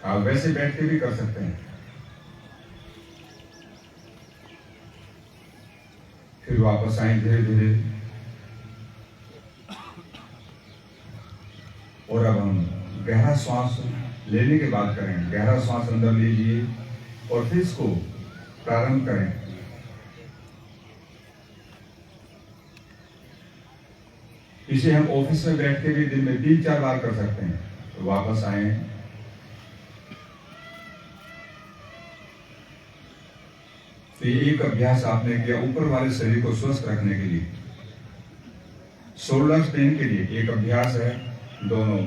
आप वैसे बैठ के भी कर सकते हैं। फिर वापस आए धीरे धीरे। और अब हम गहरा श्वास लेने के बाद करें। गहरा श्वास अंदर लीजिए और फिर इसको प्रारंभ करें। इसे हम ऑफिस में बैठ के भी दिन में 3-4 बार कर सकते हैं। तो वापस आए। तो ये एक अभ्यास आपने किया ऊपर वाले शरीर को स्वस्थ रखने के लिए। शोल्डर पेन के लिए एक अभ्यास है, दोनों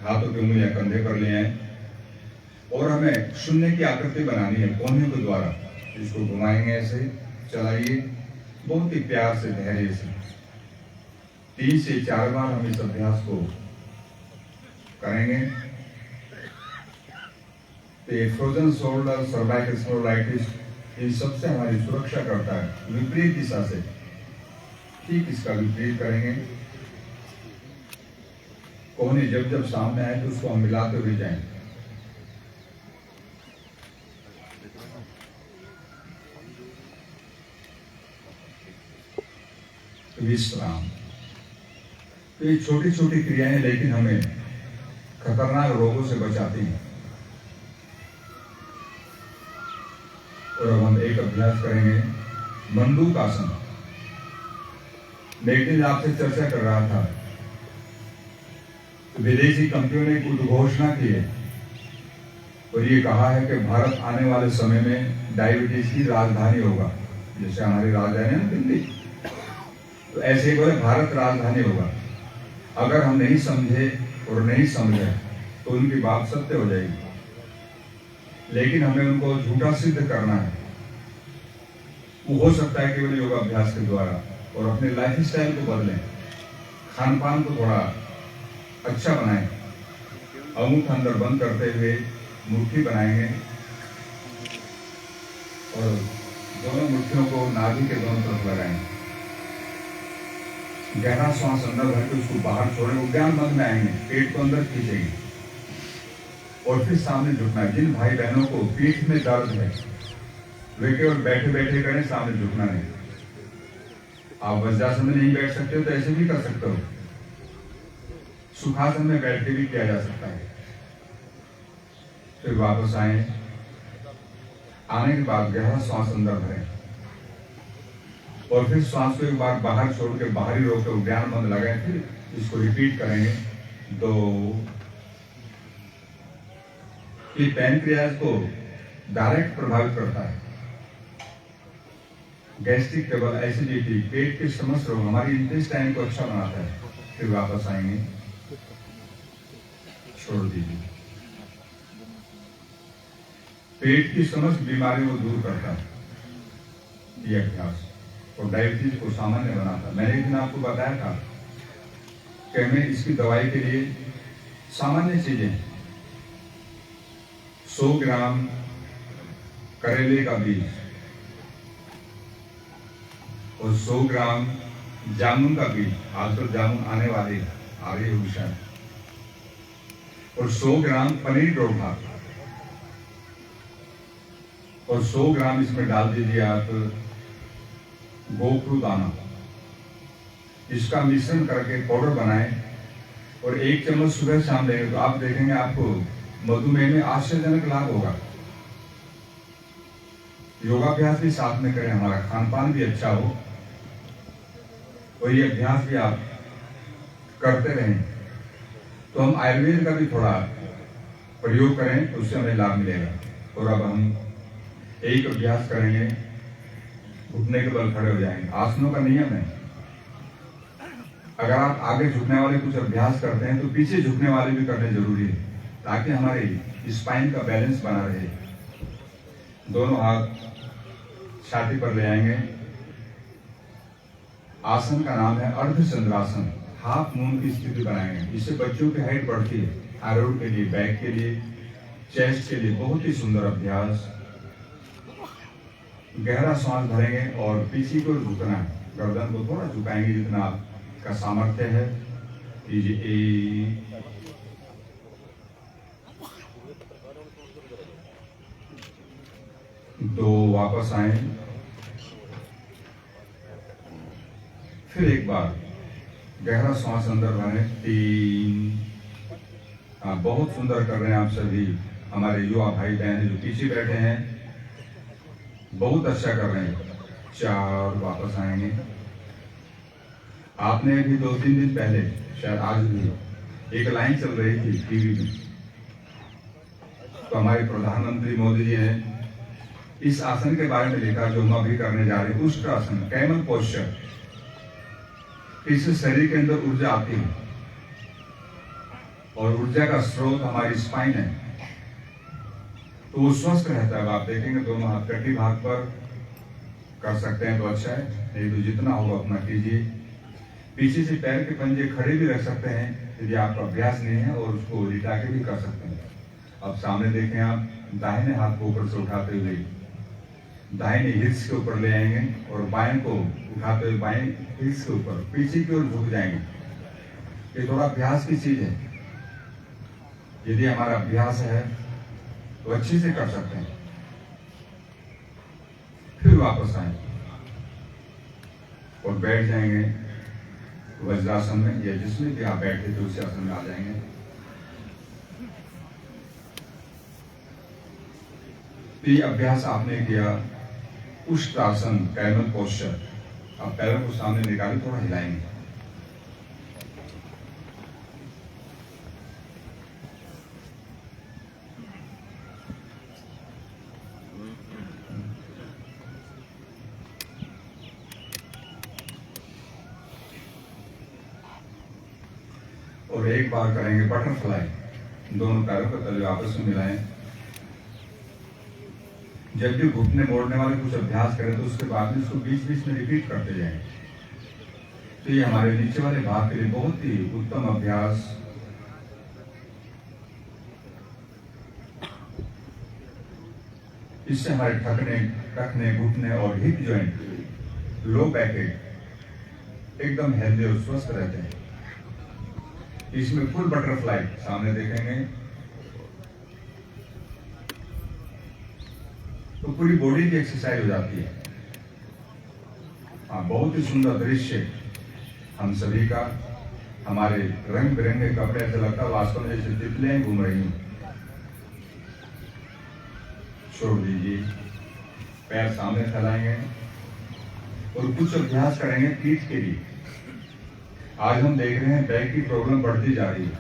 हाथों की उंगलियां कंधे पर ले आए और हमें शून्य की आकृति बनानी है कोहनियों के द्वारा। इसको घुमाएंगे, ऐसे चलाइए बहुत ही प्यार से, धैर्य से। 3 से 4 बार हम इस अभ्यास को करेंगे। तो फ्रोजन शोल्डर, सर्वाइकल स्पोंडिलाइटिस, इन सबसे हमारी सुरक्षा करता है। विपरीत दिशा से ठीक इसका विपरीत करेंगे। कोहनी जब जब सामने आए तो उसको हम मिलाते हुए जाएं। विश्राम। तो ये छोटी छोटी क्रियाएं लेकिन हमें खतरनाक रोगों से बचाती हैं। और अब हम एक अभ्यास करेंगे, मंडूक आसन। मैं एक दिन आपसे चर्चा कर रहा था, तो विदेशी कंपनियों ने एक उद्घोषणा की है और ये कहा है कि भारत आने वाले समय में डायबिटीज की राजधानी होगा। जैसे हमारी राजधानी है दिल्ली, तो ऐसे ही बोले भारत राजधानी होगा। अगर हम नहीं समझे और नहीं समझे तो उनकी बात सत्य हो जाएगी। लेकिन हमें उनको झूठा सिद्ध करना है। वो हो सकता है केवल योगाभ्यास के द्वारा। और अपने लाइफ स्टाइल को बदलें, खान पान को थोड़ा अच्छा बनाएं। अंगूठा अंदर बंद करते हुए मुट्ठी बनाएंगे और दोनों मुट्ठियों को नाभि के दोनों तरफ लगाएं। गहरा श्वास अंदर भर के उसको बाहर छोड़ें। उद्यान बंद में आएंगे, पेट को अंदर खींचेंगे और फिर सामने झुकना है। जिन भाई बहनों को पीठ में दर्द है वे केवल बैठे बैठे करें, सामने झुकना नहीं। आप वज्रासन में नहीं बैठ सकते हो तो ऐसे भी कर सकते हो। सुखासन में बैठ के भी किया जा सकता है। फिर वापस आए। आने के बाद गहरा श्वास अंदर भरें और फिर श्वास को एक बार बाहर छोड़ के बाहरी रोक के उद्यान बंद लगाएं। फिर इसको रिपीट करेंगे। 2 ये पैनक्रियाज को डायरेक्ट प्रभावित करता है। गैस्ट्रिक ट्रबल, एसिडिटी, पेट के समस्त रोग, हमारी इंटेस्टाइन को अच्छा बनाता है। फिर वापस आएंगे, छोड़ दीजिए। पेट की समस्त बीमारियों को दूर करता है ये अभ्यास और डायबिटीज को सामान्य बनाता है। मैंने एक दिन आपको बताया था कि हमें इसकी दवाई के लिए सामान्य चीजें 100 ग्राम करेले का बीज और 100 ग्राम जामुन का बीज, आज तो जामुन आने वाले आ रही होगी शायद, और 100 ग्राम पनीर डोखा और 100 ग्राम इसमें डाल दीजिए आप गोखरू दाना। इसका मिश्रण करके पाउडर बनाएं और 1 चम्मच सुबह शाम लेंगे तो आप देखेंगे आपको मधुमेह में आश्चर्यजनक लाभ होगा। योगाभ्यास भी साथ में करें, हमारा खान पान भी अच्छा हो और ये अभ्यास भी आप करते रहें तो हम आयुर्वेद का भी थोड़ा प्रयोग करें तो उससे हमें लाभ मिलेगा। और अब हम एक अभ्यास करेंगे, घुटने के बल खड़े हो जाएंगे। आसनों का नियम है, अगर आप आगे झुकने वाले कुछ अभ्यास करते हैं तो पीछे झुकने वाले भी करने जरूरी है ताकि हमारे स्पाइन का बैलेंस बना रहे। दोनों हाथ छाती पर ले आएंगे। आसन का नाम है अर्धचंद्रासन। हाफ मून की स्थिति बनाएंगे। इससे बच्चों की हाइट बढ़ती है। थायराइड के लिए, बैक के लिए, चेस्ट के लिए बहुत ही सुंदर अभ्यास। गहरा सांस भरेंगे और पीछे को झुकना है। गर्दन को थोड़ा झुकाएंगे जितना आपका सामर्थ्य है। कीजिए 1 2 वापस आए। फिर एक बार गहरा सांस अंदर भरें। 3। बहुत सुंदर कर रहे हैं आप सभी। हमारे युवा भाई बहन जो पीछे बैठे हैं बहुत अच्छा कर रहे हैं। 4 वापस आएंगे। आपने अभी 2-3 दिन पहले, शायद आज भी, एक लाइन चल रही थी टीवी में, तो हमारे प्रधानमंत्री मोदी जी ने इस आसन के बारे में लिखा जो हम अभी करने जा रहे हैं, उष्ट्रासन, कैमल पोस्चर। इससे शरीर के अंदर ऊर्जा आती है और ऊर्जा का स्रोत हमारी स्पाइन है तो वो स्वस्थ रहता है। आप देखेंगे दोनों हाथ कटी भाग पर कर सकते हैं तो अच्छा है, नहीं तो जितना होगा अपना कीजिए। पीछे से पैर के पंजे खड़े भी रख सकते हैं यदि आपका अभ्यास नहीं है और उसको लिटा के भी कर सकते हैं। अब सामने देखें, आप दाहिने हाथ को ऊपर से उठाते हुए दाहिने हिप्स के ऊपर ले आएंगे और बाएं को उठाते हुए बाएं हिप्स के ऊपर पीछे की ओर झुक जाएंगे। ये थोड़ा अभ्यास की चीज है। यदि हमारा अभ्यास है तो अच्छे से कर सकते हैं। फिर वापस आए और बैठ जाएंगे वज्रासन में या जिसमें भी आप बैठे थे उस आसन में आ जाएंगे। ये अभ्यास आपने किया उष्ट्रासन, कैमल पोस्चर। आप पैरों को सामने निकाले, थोड़ा हिलाएंगे। और एक बार करेंगे बटरफ्लाई। दोनों पैरों को तले आपस में मिलाएं। जब भी घुटने मोड़ने वाले कुछ अभ्यास करें तो उसके बाद में इसको बीच बीच में रिपीट करते जाएं। तो ये हमारे नीचे वाले भाग के लिए बहुत ही उत्तम अभ्यास इससे हमारे टखने घुटने और हिप जॉइंट, लो बैक एकदम हेल्दी और स्वस्थ रहते हैं। इसमें फुल बटरफ्लाई सामने देखेंगे तो पूरी बॉडी की एक्सरसाइज हो जाती है। हाँ, बहुत ही सुंदर दृश्य हम सभी का। हमारे रंग बिरंगे कपड़े, ऐसे लगता है वास्तव में जैसे तितलियां घूम रही हूं। छोड़ दीजिए, पैर सामने फैलाएंगे और कुछ अभ्यास करेंगे पीठ के लिए। आज हम देख रहे हैं बैक की प्रॉब्लम बढ़ती जा रही है।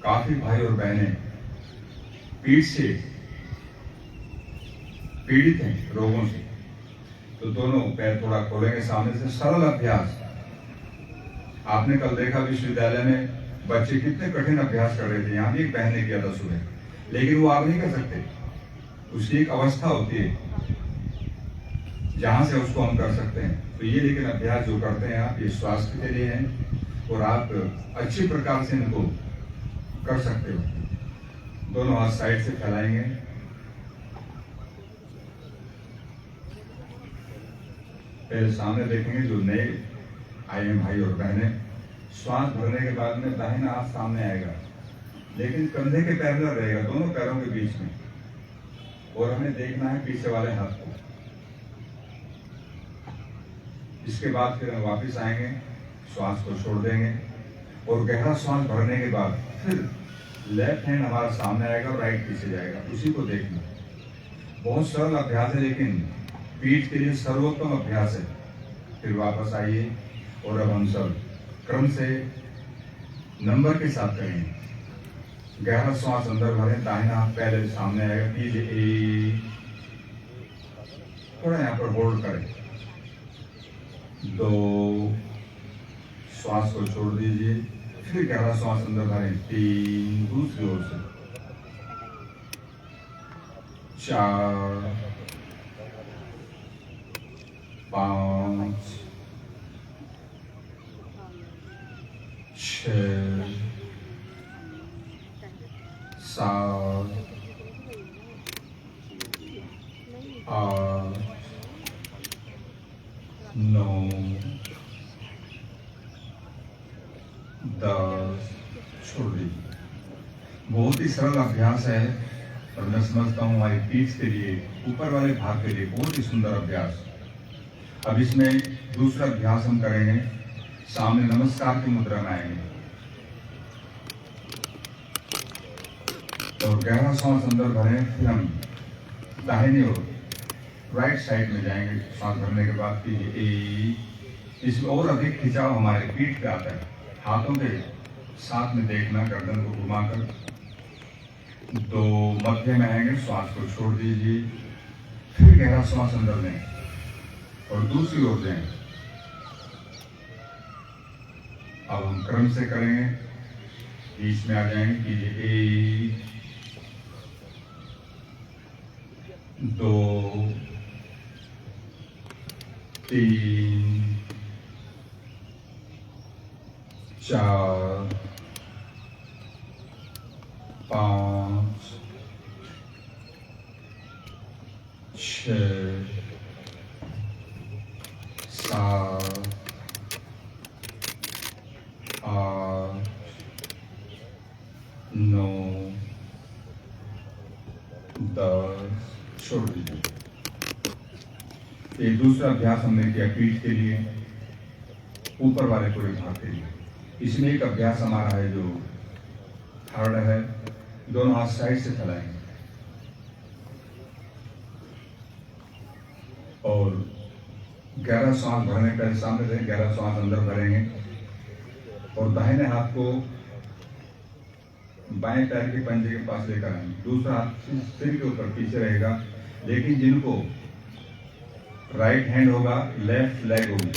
काफी भाई और बहनें पीठ से पीड़ित हैं रोगों से। तो दोनों पैर थोड़ा खोलेंगे सामने से। सरल अभ्यास। आपने कल देखा विश्वविद्यालय में बच्चे कितने कठिन अभ्यास कर रहे थे। यहां भी एक बहन ने किया था सुबह, लेकिन वो आप नहीं कर सकते। उसकी एक अवस्था होती है जहां से उसको हम कर सकते हैं। तो ये लेकिन अभ्यास जो करते हैं आप, ये स्वास्थ्य के लिए हैं और आप अच्छी प्रकार से इनको कर सकते हो। दोनों हाथ साइड से फैलाएंगे, पहले सामने देखेंगे। जो नए आए हैं भाई और बहनें, श्वास भरने के बाद में दाहिना हाथ सामने आएगा, लेकिन कंधे के पैरेलल रहेगा, दोनों पैरों के बीच में, और हमें देखना है पीछे वाले हाथ को। इसके बाद फिर हम वापस आएंगे, श्वास को छोड़ देंगे और गहरा श्वास भरने के बाद फिर लेफ्ट हैंड हमारा सामने आएगा और राइट पीछे जाएगा। उसी को देखना। बहुत सरल अभ्यास है, लेकिन पीठ के लिए सर्वोत्तम अभ्यास है। फिर वापस आइए और अब हम सब क्रम से नंबर के साथ करेंगे। गहरा श्वास अंदर भरें, दाहिना हाथ पहले सामने आएगा, पीछे ए, थोड़ा यहाँ पर होल्ड करें। 2, श्वास को छोड़ दीजिए, फिर गहरा श्वास अंदर भरें। 3, दूसरी ओर से 4, 5, 6, 7, 8, 9, 10। छोड़ दीजिए। बहुत ही सरल अभ्यास है और मैं समझता हूँ हमारी पीठ के लिए, ऊपर वाले भाग के लिए बहुत ही सुंदर अभ्यास। अब इसमें दूसरा अभ्यास हम करेंगे। सामने नमस्कार की मुद्रा में आएंगे और गहरा सांस अंदर भरें। फिर हम दाहिनी ओर राइट साइड में जाएंगे। सांस भरने के बाद इसमें और अधिक खिंचाव हमारे पीठ पे आता है। हाथों के साथ में देखना, गर्दन को घुमाकर। 2, मध्य में आएंगे, श्वास को छोड़ दीजिए, फिर गहरा श्वास अंदर लें और दूसरी ओर जाएं। अब हम क्रम से करेंगे, बीच में आ जाएंगे। कीजिए 1, 2, 3, 4, 5, 6, 7, 8, 9, 10। छोड़ दीजिए। एक दूसरा अभ्यास हमने किया पीठ के लिए, ऊपर वाले पूरे भाग के लिए। इसमें एक अभ्यास हमारा है जो थर्ड है। दोनों हाथ साइड से फैलाएंगे और गहरा सांस भरने पहले सामने से गहरा सांस अंदर भरेंगे और दाहिने हाथ को बाएं पैर के पंजे के पास लेकर आएंगे। दूसरा हाथ सिर के ऊपर पीछे रहेगा, लेकिन जिनको राइट हैंड होगा, लेफ्ट लेग होगी,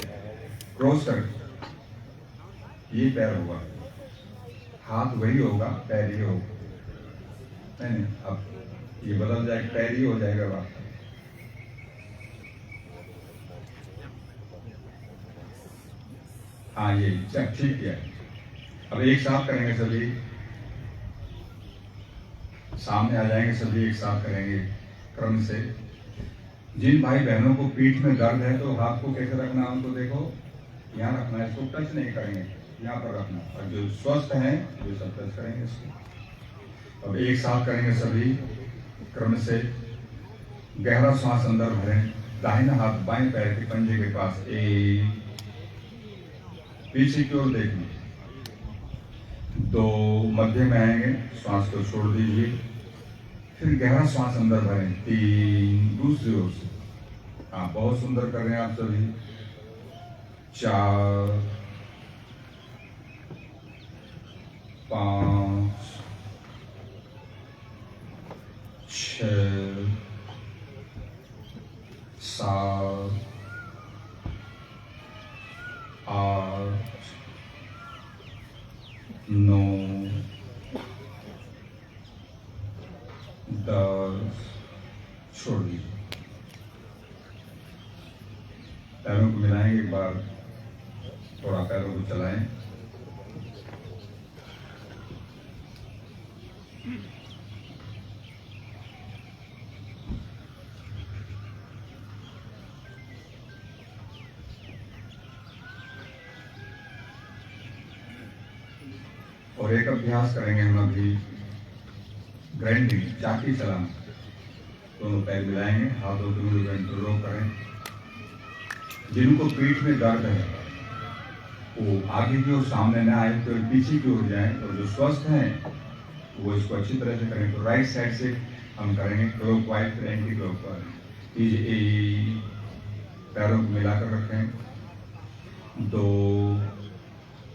क्रॉस करके ये पैर होगा, हाथ वही होगा, पैर ये होगा। नहीं, अब ये बदल जाएगा, पैर ही हो जाएगा बात। हाँ, ये ठीक है। अब एक साथ करेंगे, सभी सामने आ जाएंगे, सभी एक साथ करेंगे। क्रम से जिन भाई बहनों को पीठ में दर्द है तो हाथ को कैसे रखना है उनको देखो, यहाँ रखना है, इसको टच नहीं करेंगे, यहाँ पर रखना। और जो स्वस्थ हैं वो सब टच करेंगे इसको। अब एक साथ करेंगे सभी क्रम से। गहरा श्वास अंदर भरें, दाहिना हाथ बाएं पैर के पंजे के पास, एक, पीछे की ओर देखिए, 2, मध्य में आएंगे, श्वास को छोड़ दीजिए, फिर गहरा श्वास अंदर भरें, 3, दूसरी ओर से। आप बहुत सुंदर कर रहे हैं आप सभी। 4, 5, 6, 7, 8, 9, 10, छोड़ दीजिए। पैरों को मिलाएंगे एक बार, थोड़ा पैरों को चलाएं। और एक अभ्यास करेंगे हम अभी, ग्राइंडिंग, चाकी चलाना। दोनों पैर मिलाएंगे, हाथों को मिलकर इंटरलॉक करें। जिनको पीठ में दर्द है वो आगे की ओर सामने न आए, तो पीछे की ओर जाएं। और जो स्वस्थ हैं वो इसको अच्छी तरह से करें। तो राइट साइड से हम करेंगे क्लॉकवाइज, फिर एंटी क्लॉकवाइज। पैरों को मिलाकर रखें। 2,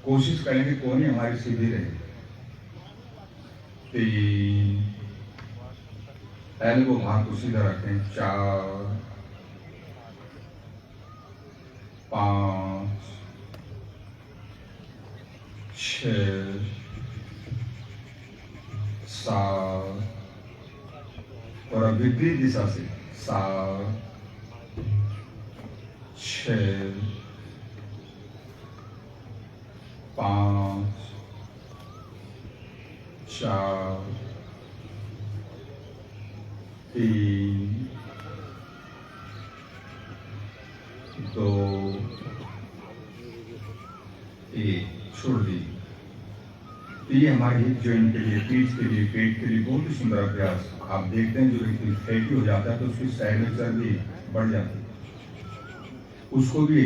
कोशिश करें कि कोहनी हमारी सीधी रहे। 3, एल्बो हाथ को सीधा रखें। 4, 5, 6, 7, और अब विपरीत दिशा से 7, 6, 5, 4, 3, 2, 1, छोड़ दी। ये हमारे हिप जॉइंट के लिए, पीठ के लिए, पेट के लिए बहुत ही सुंदर अभ्यास। आप देखते हैं जो व्यक्ति फैटी हो जाता है तो उसकी साइड में चर्बी बढ़ जाती है, उसको भी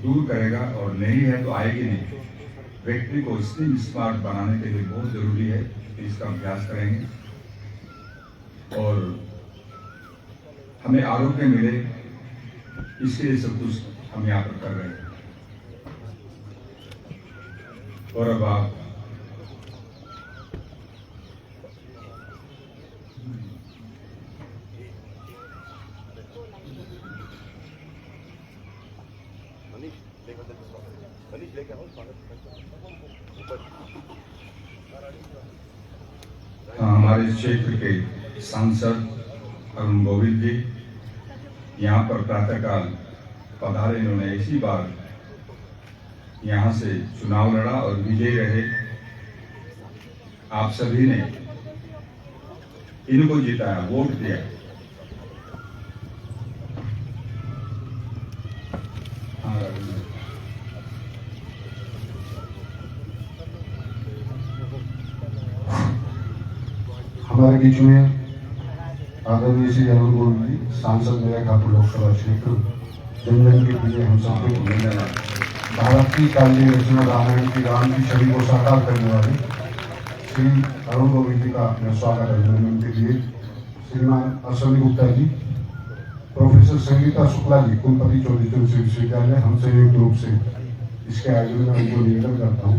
दूर करेगा। और नहीं है तो आएगी नहीं। व्यक्ति को स्लिम स्मार्ट बनाने के लिए बहुत जरूरी है कि इसका अभ्यास करेंगे और हमें आरोग्य मिले, इसके लिए सब कुछ हम यहाँ पर कर रहे हैं। और अब आप हमारे क्षेत्र के सांसद अरुण गोविंद जी यहाँ पर प्रातःकाल पधारे। इन्होंने इसी बार यहाँ से चुनाव लड़ा और विजयी रहे। आप सभी ने इनको जिताया, वोट दिया। हमारे बीच में आदरणीय श्री अरुण गोविंद जी, सांसद मेरा खापुर लोकसभा क्षेत्र, जनजन के लिए हम सबके धन्यवाद। भारत की काव्य रचना रामायण की राम की छवि को साकार करने वाले श्री अरुण गोविंद जी का मैं स्वागत अभिनंदन के लिए। श्रीमान अश्विनी गुप्ता जी, प्रोफेसर संगीता शुक्ला जी, कुलपति चौधरी विश्वविद्यालय, हम संयुक्त रूप से इसके आयोजन में उनको निवेदन करता हूँ।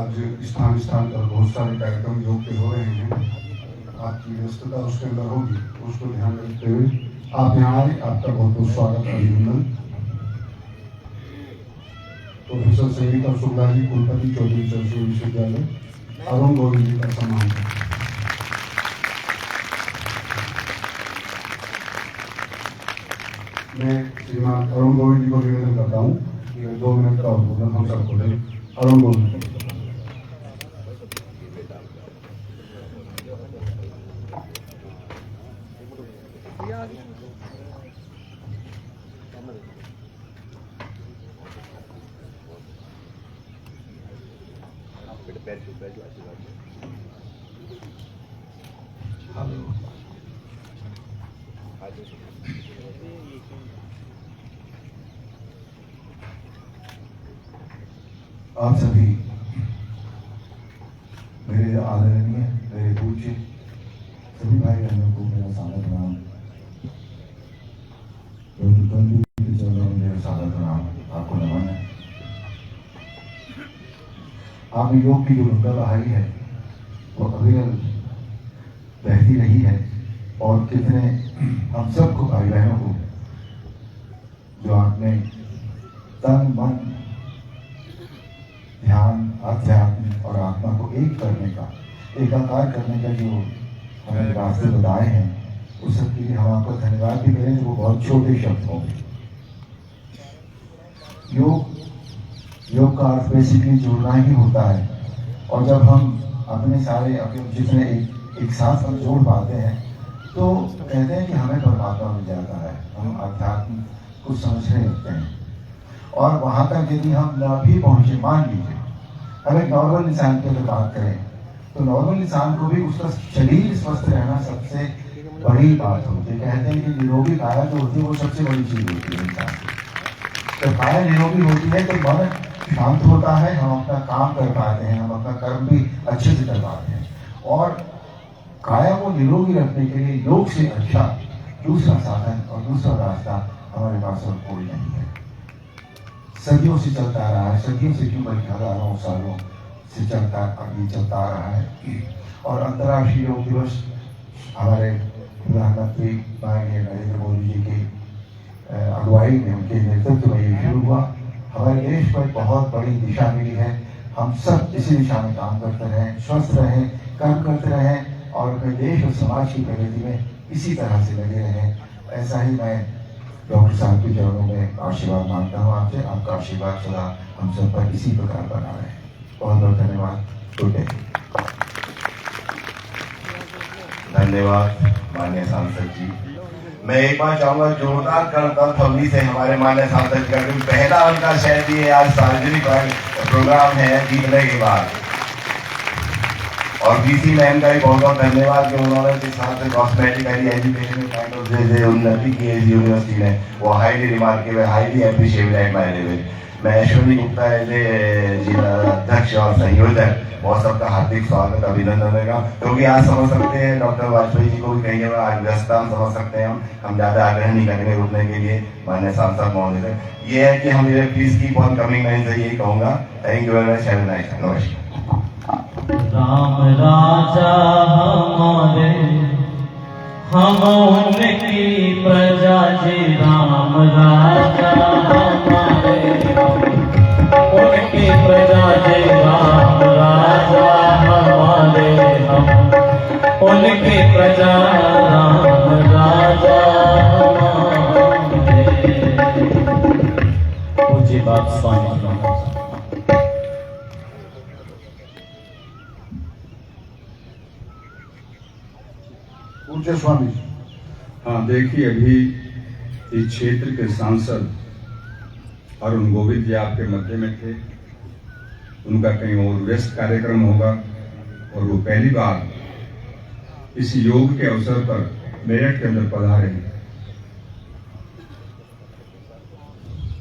आज स्थान स्थान पर बहुत सारे कार्यक्रम योग के हो रहे हैं, आपकी व्यस्तता उसके अंदर होगी, उसको ध्यान रखते हुए आप यहाँ आए, आपका बहुत बहुत स्वागत अभिनंदन। प्रोफेसर संगीता शुक्ला जी, कुलपति चौधरी विश्वविद्यालय, अरुण गोविंद जी का सम्मान। मैं श्रीमान अरुण गोविंद जी को निवेदन करता हूँ कि 2 मिनट का उद्बोधन हम सबको दें। अरुण गोविंद जी। आप सभी मेरे आदरणीय, मेरे पूज्य सभी भाई बहनों को मेरा सादर प्रणाम। के चरणों में मेरा सादर प्रणाम, आपको नमन है। आपने योग की जो गंगा बहाई है वो अविरल बहती रही है और कितने हम सबको भाई बहनों को जो आपने तन मन ध्यान अध्यात्म और आत्मा को एक करने का, एकाकार करने का जो हमें रास्ते बताए हैं, उस सब के लिए हम आपका धन्यवाद भी करें तो वो बहुत छोटे शब्द होंगे। योग का अर्थ बेसिकली जुड़ना ही होता है और जब हम अपने जितने एक साथ हम जोड़ पाते हैं तो कहते हैं कि हमें परमात्मा मिल जाता है, हम अध्यात्म को समझने लगते हैं। और वहां तक यदि हम न भी पहुंचे, मान लीजिए अब एक नॉर्मल इंसान की अगर बात करें तो नॉर्मल इंसान को भी उसका शरीर स्वस्थ रहना सबसे बड़ी बात होती है। कहते हैं कि निरोगी काया जो होती है वो सबसे बड़ी चीज होती है इंसान। जब काया निरोगी होती है तो मन शांत होता है, हम अपना काम कर पाते हैं, हम अपना कर्म भी अच्छे से कर पाते हैं। और काया को निरोगी रखने के लिए योग से अच्छा दूसरा साधन और दूसरा रास्ता हमारे पास और कोई नहीं है। सदियों से चलता रहा है, सदियों से क्यों बल्कि हजारों सालों से चलता आ रहा है। और अंतर्राष्ट्रीय योग दिवस हमारे प्रधानमंत्री माननीय नरेंद्र मोदी जी की अगुवाई में, उनके नेतृत्व में ये शुरू हुआ। हमारे देश को एक बहुत बड़ी दिशा मिली है, हम सब इसी दिशा में काम करते रहें, स्वस्थ रहें, कर्म करते रहें और अपने देश और समाज की प्रगति में इसी तरह से लगे रहें। ऐसा ही मैं डॉक्टर साहब के चरणों में आशीर्वाद मांगता हूँ आपसे, आपका आशीर्वाद सदा हम सब पर इसी प्रकार बना रहे। बहुत बहुत धन्यवाद। Good day. धन्यवाद माननीय सांसद जी। मैं एक बार चाहूंगा जोरदार करताल फवली से हमारे माननीय सांसद जी का, क्योंकि पहला उनका शायद ये आज सार्वजनिक प्रोग्राम है जीतने के बाद। और बीसी मैम का भी बहुत बहुत धन्यवाद कि उन्होंने जिस हाथ से कॉस्मेटिकली एजुकेशन काइंड ऑफ जो उन्नति की है इस यूनिवर्सिटी ने, वो highly remarkable, highly appreciable at my level. मैं ऐश्वर्य गुप्ता जिला अध्यक्ष और संयोजक बहुत सबका हार्दिक स्वागत अभिनंदन देगा, क्योंकि आज समझ सकते हैं डॉक्टर वाजपेयी जी को भी कहीं आज व्यस्तता हम समझ सकते हैं, हम ज्यादा आग्रह नहीं करेंगे रुकने के लिए माननीय सांसद महोदय। ये है कि हम प्लीज कीप ऑन कमिंग, मैं इनसे यही कहूंगा। Thank you very much, have a nice day. नमस्कार। राम राजा हमारे, हम उनकी प्रजा जी। राम राजा हमारे, उनकी प्रजा जी। राम राजा हमारे, हम उनकी प्रजा। राम राजा हमारे। पूज्य बाप स्वामी पूज्य स्वामी जी। हाँ, देखिए अभी इस क्षेत्र के सांसद अरुण गोविंद जी आपके मध्य में थे, उनका कहीं और व्यस्त कार्यक्रम होगा और वो पहली बार इस योग के अवसर पर मेरठ के अंदर पधारे हैं।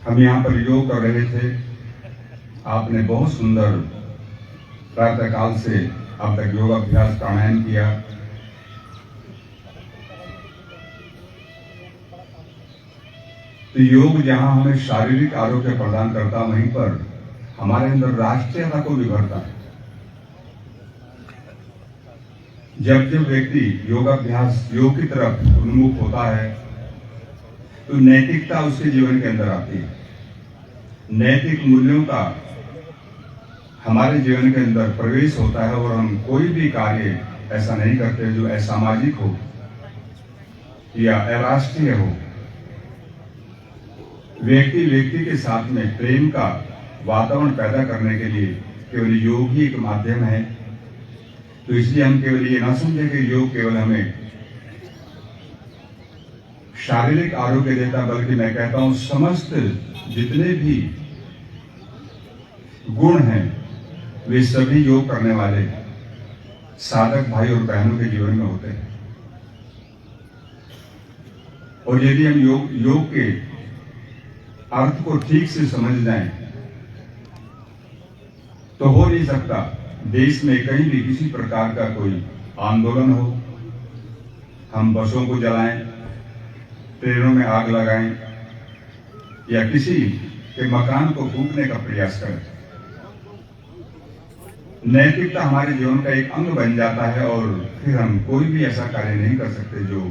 हम यहाँ पर योग कर रहे थे, आपने बहुत सुंदर प्रातःकाल से अब तक योग अभ्यास प्राणायाम किया। तो योग जहां हमें शारीरिक आरोग्य प्रदान करता, वहीं पर हमारे अंदर राष्ट्रीयता को भी भरता है। जब जब व्यक्ति योगाभ्यास, योग की तरफ उन्मुख होता है तो नैतिकता उसके जीवन के अंदर आती है। नैतिक मूल्यों का हमारे जीवन के अंदर प्रवेश होता है और हम कोई भी कार्य ऐसा नहीं करते जो असामाजिक हो या अराष्ट्रीय हो। व्यक्ति व्यक्ति के साथ में प्रेम का वातावरण पैदा करने के लिए केवल योग ही एक माध्यम है। तो इसलिए हम केवल ये ना समझें कि योग केवल हमें शारीरिक आरोग्य देता, बल्कि मैं कहता हूं समस्त जितने भी गुण हैं वे सभी योग करने वाले साधक भाई और बहनों के जीवन में होते हैं। और यदि हम योग के अर्थ को ठीक से समझ जाएं तो हो नहीं सकता देश में कहीं भी किसी प्रकार का कोई आंदोलन हो, हम बसों को जलाएं, ट्रेनों में आग लगाएं या किसी के मकान को फूंकने का प्रयास करें। नैतिकता हमारे जीवन का एक अंग बन जाता है और फिर हम कोई भी ऐसा कार्य नहीं कर सकते जो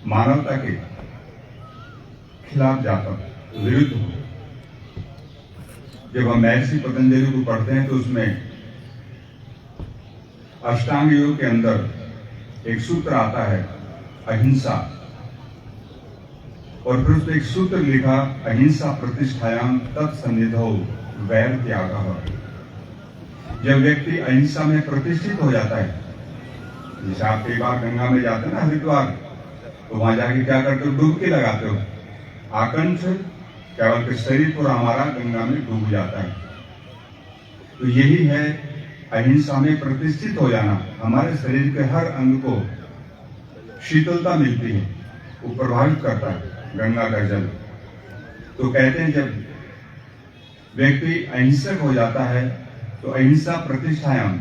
मानवता के खिलाफ जाता, विरुद्ध हो। जब हम महर्षि पतंजलि को पढ़ते हैं तो उसमें अष्टांग योग के अंदर एक सूत्र आता है अहिंसा, और फिर उसमें एक सूत्र लिखा अहिंसा प्रतिष्ठायाम तत्सन्निधौ वैर त्यागः। जब व्यक्ति अहिंसा में प्रतिष्ठित हो जाता है, जैसे आप कई बार गंगा में जाते हैं ना हरिद्वार, तो वहां जाके क्या करते हो, डुबकी लगाते हो, आकंठ केवल के शरीर पूरा हमारा गंगा में डूब जाता है। तो यही है अहिंसा में प्रतिष्ठित हो जाना। हमारे शरीर के हर अंग को शीतलता मिलती है, वो प्रभावित करता है गंगा का जल। तो कहते हैं जब व्यक्ति अहिंसक हो जाता है तो अहिंसा प्रतिष्ठायाम,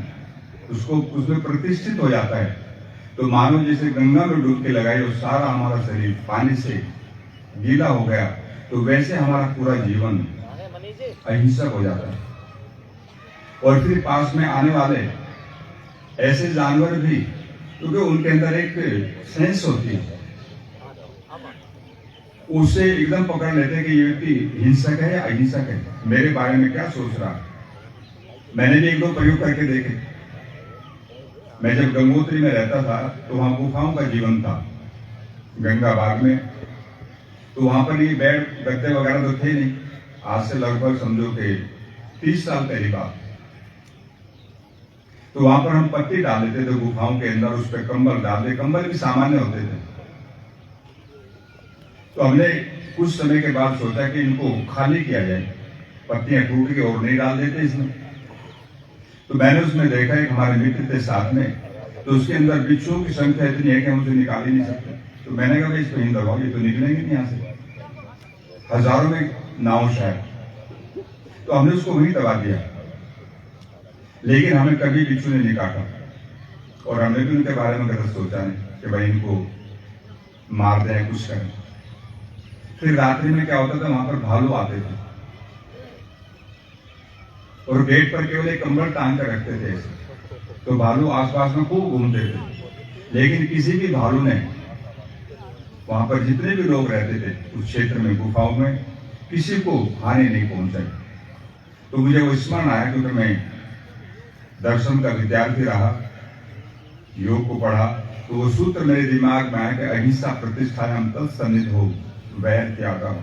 उसको उसमें प्रतिष्ठित हो जाता है। तो मानो जैसे गंगा में डुबकी लगाई और सारा हमारा शरीर पानी से गीला हो गया, तो वैसे हमारा पूरा जीवन अहिंसक हो जाता है। और फिर पास में आने वाले ऐसे जानवर भी, क्योंकि उनके अंदर एक सेंस होती है, उसे एकदम पकड़ लेते हैं कि ये व्यक्ति हिंसक है या अहिंसक है, मेरे बारे में क्या सोच रहा है। मैंने भी एक दो प्रयोग करके देखे। मैं जब गंगोत्री में रहता था तो वहां गुफाओं का जीवन था गंगा बाग में। तो वहां पर ये बेड गद्दे वगैरह तो थे नहीं, आज से लगभग समझो कि 30 साल पहली बात। तो वहां पर हम पत्ती डाल देते थे गुफाओं के अंदर, उस पर कंबल डालते, कंबल भी सामान्य होते थे। तो हमने कुछ समय के बाद सोचा कि इनको खाली किया जाए, पत्तियां टूट के और नहीं डाल देते इसमें। तो मैंने उसमें देखा एक हमारे मित्र थे साथ में, तो उसके अंदर बिच्छुओं की संख्या इतनी है कि हम उसे निकाल ही नहीं सकते। तो मैंने कहा भाई इसको इन दबाओ, ये तो निकलेंगे नहीं यहाँ से, हजारों में नाव शायद। तो हमने उसको वहीं दबा दिया, लेकिन हमें कभी बिच्छू ने नहीं काटा और हमने भी उनके बारे में गलत सोचा नहीं कि भाई इनको मार दें कुछ करें। फिर रात्रि में क्या होता था, वहां पर भालू आते थे और गेट पर केवल एक कंबल टांग कर रखते थे ऐसे। तो भालू आसपास में खूब घूमते थे, लेकिन किसी भी भालू ने वहां पर जितने भी लोग रहते थे उस क्षेत्र में गुफाओं में किसी को हानि नहीं पहुंचाई। तो मुझे वो स्मरण आया क्योंकि मैं दर्शन का विद्यार्थी रहा, योग को पढ़ा, तो वो सूत्र मेरे दिमाग में आया कि अहिंसा प्रतिष्ठायाम तत्सन्निधौ वैर त्यागः।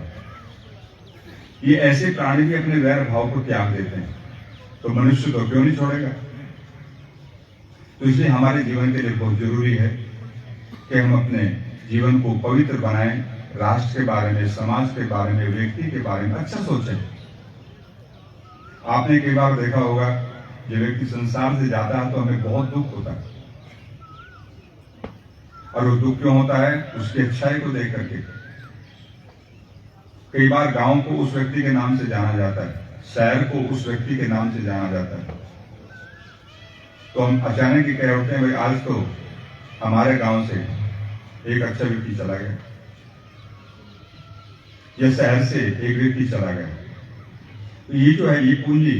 ये ऐसे प्राणी भी अपने वैर भाव को त्याग देते हैं, तो मनुष्य तो क्यों नहीं छोड़ेगा। तो इसलिए हमारे जीवन के लिए बहुत जरूरी है कि हम अपने जीवन को पवित्र बनाएं, राष्ट्र के बारे में, समाज के बारे में, व्यक्ति के बारे में अच्छा सोचें। आपने कई बार देखा होगा जब व्यक्ति संसार से जाता है तो हमें बहुत दुख होता है, और वो दुख क्यों होता है, उसकी अच्छाई को देख करके। कई बार गांव को उस व्यक्ति के नाम से जाना जाता है, शहर को उस व्यक्ति के नाम से जाना जाता है। तो हम अचानक ही कह उठते हैं भाई आज तो हमारे गांव से एक अच्छा व्यक्ति चला गया, या शहर से एक व्यक्ति चला गया। तो ये जो है ये पूंजी,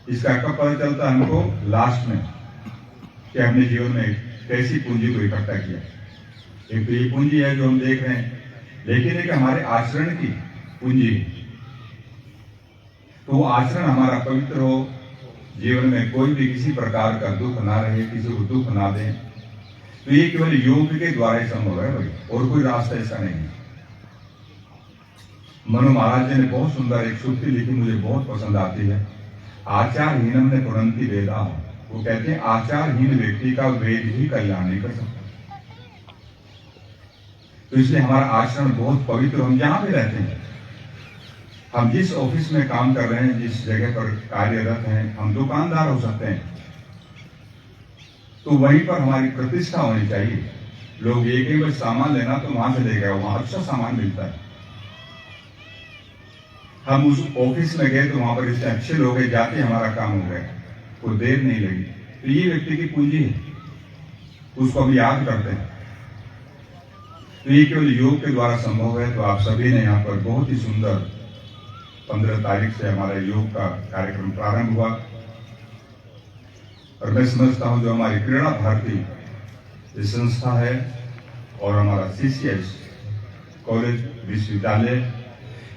इसका कब पता चलता है हमको, लास्ट में, कि हमने जीवन में कैसी पूंजी को इकट्ठा किया। एक तो ये पूंजी है जो हम देख रहे हैं, लेकिन एक हमारे आचरण की पूंजी है। तो वो आचरण हमारा पवित्र हो, जीवन में कोई भी किसी प्रकार का दुख ना रहे, किसी को दुख ना दें। तो ये केवल योग के द्वारा ही संभव है भाई, और कोई रास्ता ऐसा नहीं है। मनु महाराज जी ने बहुत सुंदर एक सूक्ति लिखी, मुझे बहुत पसंद आती है। आचारहीनम ने पुरंती वेदा। वो कहते हैं आचारहीन व्यक्ति का वेद ही कल्याण नहीं कर सकता। तो इसलिए हमारा आचरण बहुत पवित्र। हम जहां भी रहते हैं, हम जिस ऑफिस में काम कर रहे हैं, जिस जगह पर कार्यरत हैं, हम दुकानदार हो सकते हैं, तो वहीं पर हमारी प्रतिष्ठा होनी चाहिए। लोग एक ही बार सामान लेना तो वहां से ले गए, वहां अच्छा सामान मिलता है। हम उस ऑफिस में गए तो वहां पर इतने अच्छे लोग हैं, जाके हमारा काम हो गया, कोई देर नहीं लगी। तो ये व्यक्ति की पूंजी है, उसको हम याद करते हैं। तो ये केवल योग के द्वारा संभव है। तो आप सभी ने यहाँ पर बहुत ही सुंदर 15 तारीख से हमारा योग का कार्यक्रम प्रारंभ हुआ। और मैं समझता हूँ जो हमारी क्रीड़ा भारती संस्था है और हमारा CCS कॉलेज विश्वविद्यालय,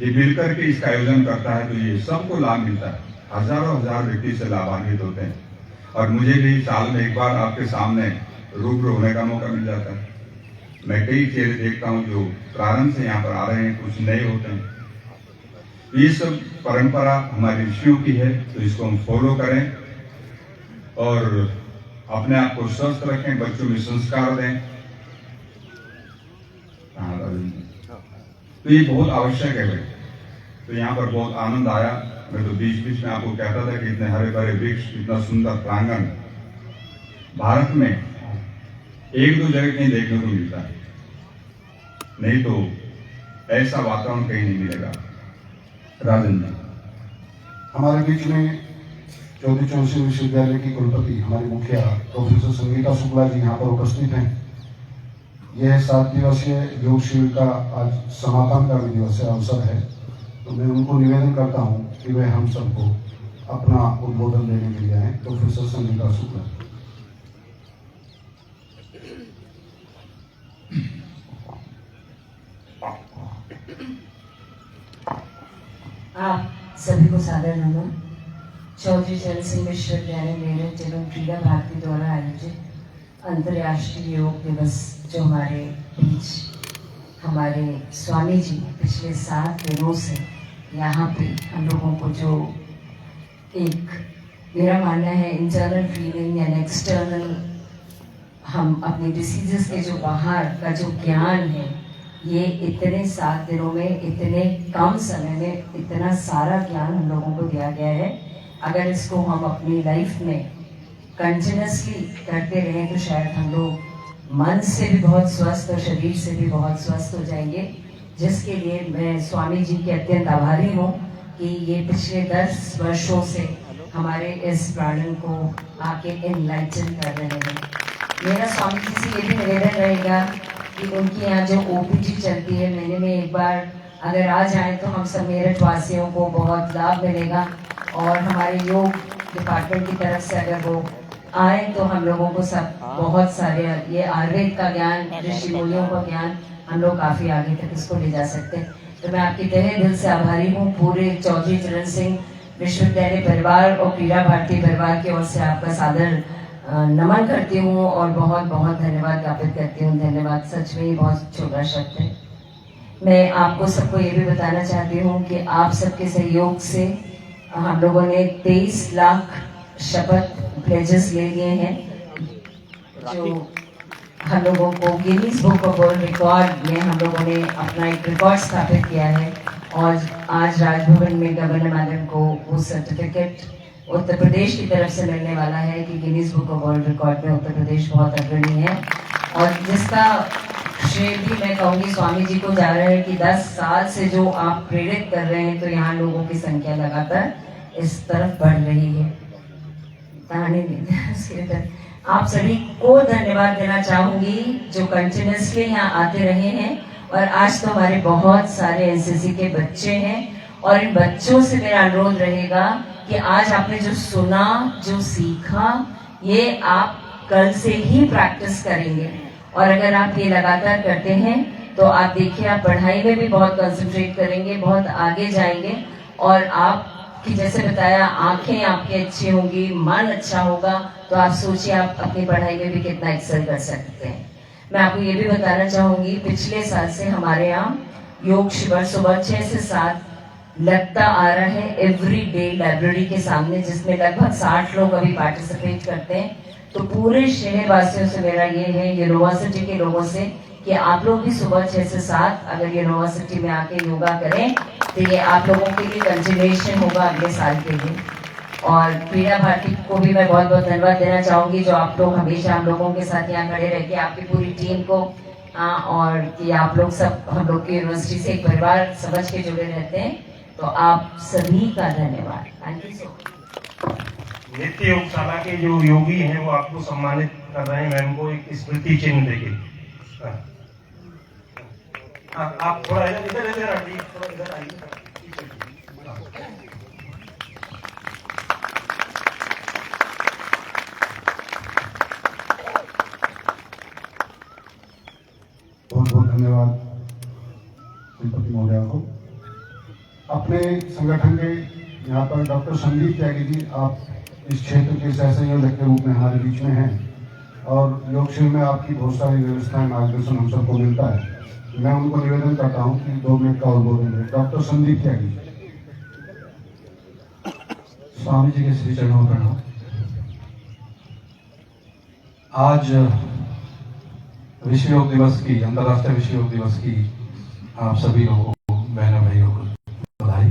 ये मिलकर के इसका आयोजन करता है, तो ये सबको लाभ मिलता है। हजार व्यक्ति से लाभान्वित होते हैं। और मुझे भी साल में एक बार आपके सामने रूबरू होने का मौका मिल जाता है। मैं कई चेहरे देखता हूँ जो प्रारंभ से यहाँ पर आ रहे हैं, कुछ नए होते हैं। ये सब परंपरा हमारे ऋषियों की है, तो इसको हम फॉलो करें और अपने आप को स्वस्थ रखें, बच्चों में संस्कार दें। तो ये बहुत आवश्यक है भाई। तो यहाँ पर बहुत आनंद आया। मैं तो बीच बीच में आपको कहता था कि इतने हरे भरे वृक्ष, इतना सुंदर प्रांगण भारत में एक दो जगह कहीं देखने को मिलता है, नहीं तो ऐसा वातावरण कहीं नहीं मिलेगा। राजन जी, हमारे बीच में चौधरी चरण सिंह विश्वविद्यालय की कुलपति, हमारी मुखिया प्रोफेसर संगीता शुक्ला जी यहाँ पर उपस्थित हैं। यह 7 दिवसीय योग शिविर का आज समापन का भी दिवसीय अवसर है। तो मैं उनको निवेदन करता हूँ कि वे हम सबको अपना उद्बोधन देने के लिए आए। प्रोफेसर संगीता शुक्ला। आप सभी को सादर नमन। चौधरी चरण सिंह विश्वविद्यालय मेरठ एवं क्रीड़ा भारती द्वारा आयोजित अंतर्राष्ट्रीय योग दिवस जो हमारे बीच हमारे स्वामी जी पिछले 7 दिनों से यहाँ पे हम लोगों को जो एक, मेरा मानना है, इंटरनल फीलिंग एंड एक्सटर्नल, हम अपने डिसीजेस के जो बाहर का जो ज्ञान है, ये इतने 7 दिनों में, इतने कम समय में इतना सारा ज्ञान हम लोगों को दिया गया है। अगर इसको हम अपनी लाइफ में कंटिन्यूसली करते रहें तो शायद हम लोग मन से भी बहुत स्वस्थ और शरीर से भी बहुत स्वस्थ हो जाएंगे, जिसके लिए मैं स्वामी जी के अत्यंत आभारी हूँ कि ये पिछले 10 वर्षों से हमारे इस प्राणन को आके इनलाइटन कर रहे हैं। मेरा स्वामी जी से ये भी निवेदन रहेगा कि उनके यहाँ जो OPG चलती है, महीने में एक बार अगर आ जाए तो हम सब मेरठ वासियों को बहुत लाभ मिलेगा। और हमारे योग डिपार्टमेंट की तरफ से अगर वो आए तो हम लोगों को सब बहुत सारे ये आयुर्वेद का ज्ञान, ऋषि मुनियों का ज्ञान, हम लोग काफ़ी आगे तक इसको ले जा सकते हैं। तो मैं आपकी तहे दिल से आभारी हूँ। पूरे चौधरी चरण सिंह विश्वविद्यालय परिवार और क्रीड़ा भारती परिवार की ओर से आपका सादर नमन करती हूँ और बहुत बहुत धन्यवाद ज्ञापित करती हूँ। धन्यवाद सच में ही बहुत छोटा शब्द है। मैं आपको सबको ये भी बताना चाहती हूँ कि आप सबके सहयोग से हम लोगों ने 23 लाख शपथ प्लेजेस ले लिए हैं, जो हम लोगों को Guinness book of world record में हम लोगों ने अपना एक रिकॉर्ड स्थापित किया है। और आज राजभवन में गवर्नर मैडम को वो सर्टिफिकेट उत्तर प्रदेश की तरफ से मिलने वाला है कि Guinness book of world record में उत्तर प्रदेश बहुत अग्रणी है, और जिसका श्रेय भी मैं कहूँगी स्वामी जी को जा रहा है कि 10 साल से जो आप प्रेरित कर रहे हैं, तो यहाँ लोगों की संख्या लगातार इस तरफ बढ़ रही है। आप सभी को धन्यवाद देना चाहूंगी जो कंटिन्यूसली यहाँ आते रहे हैं। और आज तो हमारे बहुत सारे NCC के बच्चे हैं, और इन बच्चों से मेरा अनुरोध रहेगा कि आज आपने जो सुना, जो सीखा, ये आप कल से ही प्रैक्टिस करेंगे। और अगर आप ये लगातार करते हैं तो आप देखिए, आप पढ़ाई में भी बहुत कंसंट्रेट करेंगे, बहुत आगे जाएंगे। और आपकी जैसे बताया, आंखें आपकी अच्छी होंगी, मन अच्छा होगा, तो आप सोचिए आप अपनी पढ़ाई में भी कितना एक्सेल कर सकते हैं। मैं आपको ये भी बताना चाहूँगी, पिछले साल से हमारे यहाँ योग शिविर सुबह 6 से 7 लगता आ रहा है एवरी डे लाइब्रेरी के सामने, जिसमें लगभग 60 लोग अभी पार्टिसिपेट करते हैं। तो पूरे शहर वासियों से मेरा ये है, यूनिवर्सिटी के लोगों से, कि आप लोग भी सुबह 6 से 7 अगर यूनिवर्सिटी में आके योगा करें तो ये आप लोगों के लिए कंटिन्यूएशन होगा अगले साल के लिए। और पीड़ा भारती को भी मैं बहुत बहुत धन्यवाद देना चाहूँगी, जो आप लोग हमेशा हम लोगों के साथ यहाँ खड़े रह के, आपकी पूरी टीम को, और कि आप लोग सब हम लोग की यूनिवर्सिटी से एक परिवार समझ के जुड़े रहते हैं। तो आप सभी का धन्यवाद। Thank you so much. नित्य योगशाला के जो योगी हैं वो आपको सम्मानित कर रहे हैं, मैम को एक स्मृति चिन्ह देके। आप थोड़ा इधर इधर आइए, थोड़ा इधर आइए। बहुत बहुत धन्यवाद श्रीपति महोदय को। अपने संगठन के यहाँ पर डॉक्टर संदीप त्यागी जी, आप इस क्षेत्र के सह संयोजक के रूप में हमारे बीच में हैं, और योग शिविर में आपकी बहुत सारी व्यवस्थाएं, मार्गदर्शन हम सबको मिलता है। मैं उनको निवेदन करता हूँ कि 2 मिनट का और बोलेंगे। डॉक्टर संदीप त्यागी। स्वामी जी के श्री चरणों में प्रणाम। आज विश्व योग दिवस की, अंतर्राष्ट्रीय विश्व योग दिवस की आप सभी लोगों को, बहनों भाइयों को बधाई।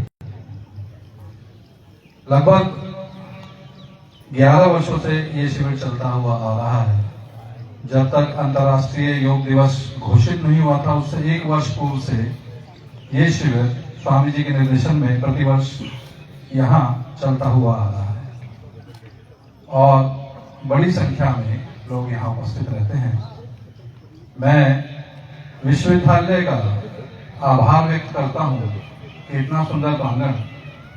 लगभग 11 वर्षों से ये शिविर चलता हुआ आ रहा है। जब तक अंतर्राष्ट्रीय योग दिवस घोषित नहीं हुआ था, उससे 1 वर्ष पूर्व से ये शिविर स्वामी जी के निर्देशन में प्रतिवर्ष यहाँ चलता हुआ आ रहा है, और बड़ी संख्या में लोग यहाँ उपस्थित रहते हैं। मैं विश्वविद्यालय का आभार व्यक्त करता हूँ कि इतना सुंदर प्रांगण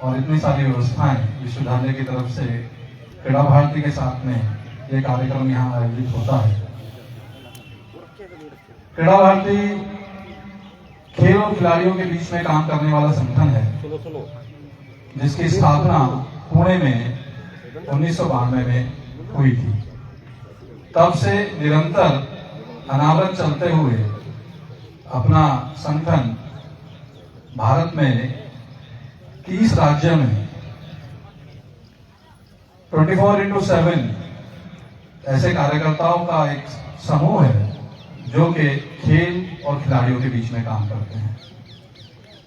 और इतनी सारी व्यवस्थाएं विश्वविद्यालय की तरफ से क्रीड़ा भारती के साथ में ये कार्यक्रम यहाँ आयोजित होता है। क्रीड़ा भारती खेल और खिलाड़ियों के बीच में काम करने वाला संगठन है, जिसकी स्थापना पुणे में 1992 में हुई थी। तब से निरंतर अनावरत चलते हुए अपना संगठन भारत में 30 राज्य में 24/7 ऐसे कार्यकर्ताओं का एक समूह है जो कि खेल और खिलाड़ियों के बीच में काम करते हैं।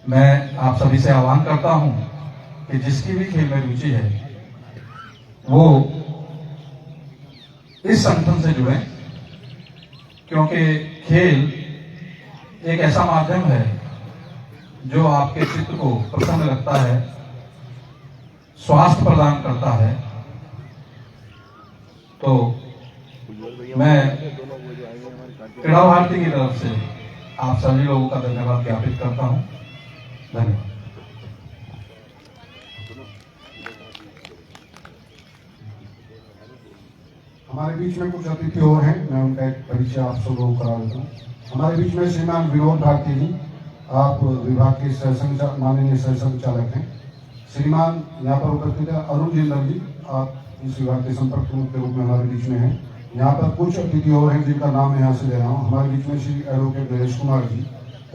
मैं आप सभी से आह्वान करता हूं कि जिसकी भी खेल में रुचि है वो इस संगठन से जुड़े, क्योंकि खेल एक ऐसा माध्यम है जो आपके चित्त को प्रसन्न रखता है, स्वास्थ्य प्रदान करता है। तो मैं क्रीड़ा भारती की तरफ से आप सभी लोगों का धन्यवाद ज्ञापित करता हूं। धन्यवाद। हमारे बीच में कुछ अतिथि और हैं, मैं उनका एक परिचय आप सब लोगों को करा देता हूँ। हमारे बीच में श्रीमान विनोद भारती जी, आप विभाग के माननीय सह संचालक हैं। श्रीमान यहाँ पर उपस्थित है अरुण जिंदल जी, आप इस विभाग के संपर्क प्रमुख के रूप में हमारे बीच में हैं। यहाँ पर कुछ अतिथि और हैं जिनका नाम मैं यहाँ से ले रहा हूँ। हमारे बीच में श्री एडवोकेट नरेश कुमार जी,